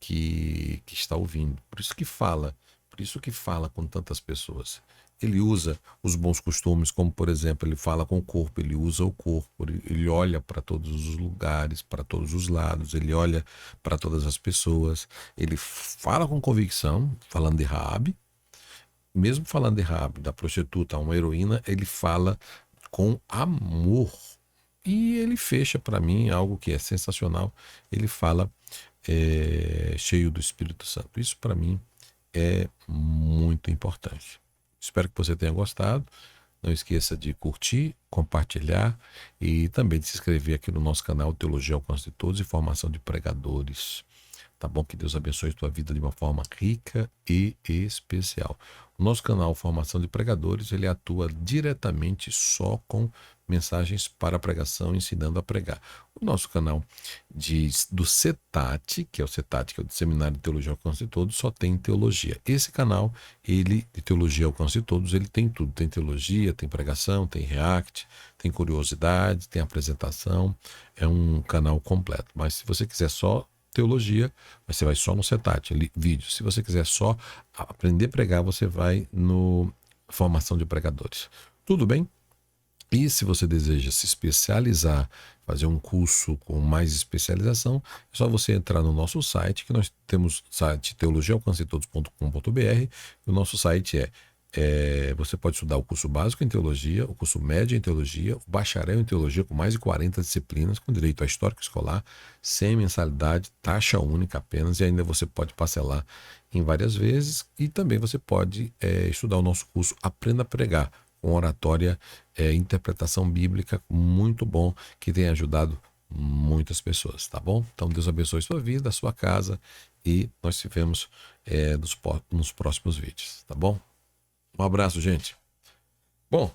que está ouvindo. Por isso que fala com tantas pessoas. Ele usa os bons costumes, como por exemplo, ele fala com o corpo, ele usa o corpo, ele olha para todos os lugares, para todos os lados, ele olha para todas as pessoas, ele fala com convicção, falando de Raabe, mesmo falando de Raabe, da prostituta, uma heroína, ele fala com amor. E ele fecha para mim algo que é sensacional, ele fala cheio do Espírito Santo. Isso para mim é muito importante. Espero que você tenha gostado. Não esqueça de curtir, compartilhar e também de se inscrever aqui no nosso canal Teologia ao Alcance de Todos e Formação de Pregadores. Tá bom? Que Deus abençoe a tua vida de uma forma rica e especial. O nosso canal Formação de Pregadores, ele atua diretamente só com mensagens para pregação, ensinando a pregar. O nosso canal do CETAT, que é o CETAT, que é o Seminário de Teologia ao Alcance de Todos, só tem teologia. Esse canal, ele de Teologia ao Alcance de Todos, ele tem tudo. Tem teologia, tem pregação, tem react, tem curiosidade, tem apresentação. É um canal completo. Mas se você quiser só teologia, você vai só no CETAT, vídeo. Se você quiser só aprender a pregar, você vai no Formação de Pregadores. Tudo bem? E se você deseja se especializar, fazer um curso com mais especialização, é só você entrar no nosso site, que nós temos o site teologiaalcancetodos.com.br. O nosso site você pode estudar o curso básico em teologia, o curso médio em teologia, o bacharel em teologia com mais de 40 disciplinas, com direito a histórico escolar, sem mensalidade, taxa única apenas, e ainda você pode parcelar em várias vezes. E também você pode estudar o nosso curso Aprenda a Pregar, com oratória, interpretação bíblica, muito bom, que tem ajudado muitas pessoas, tá bom? Então Deus abençoe a sua vida, a sua casa, e nós se vemos nos próximos vídeos, tá bom? Um abraço, gente. Bom,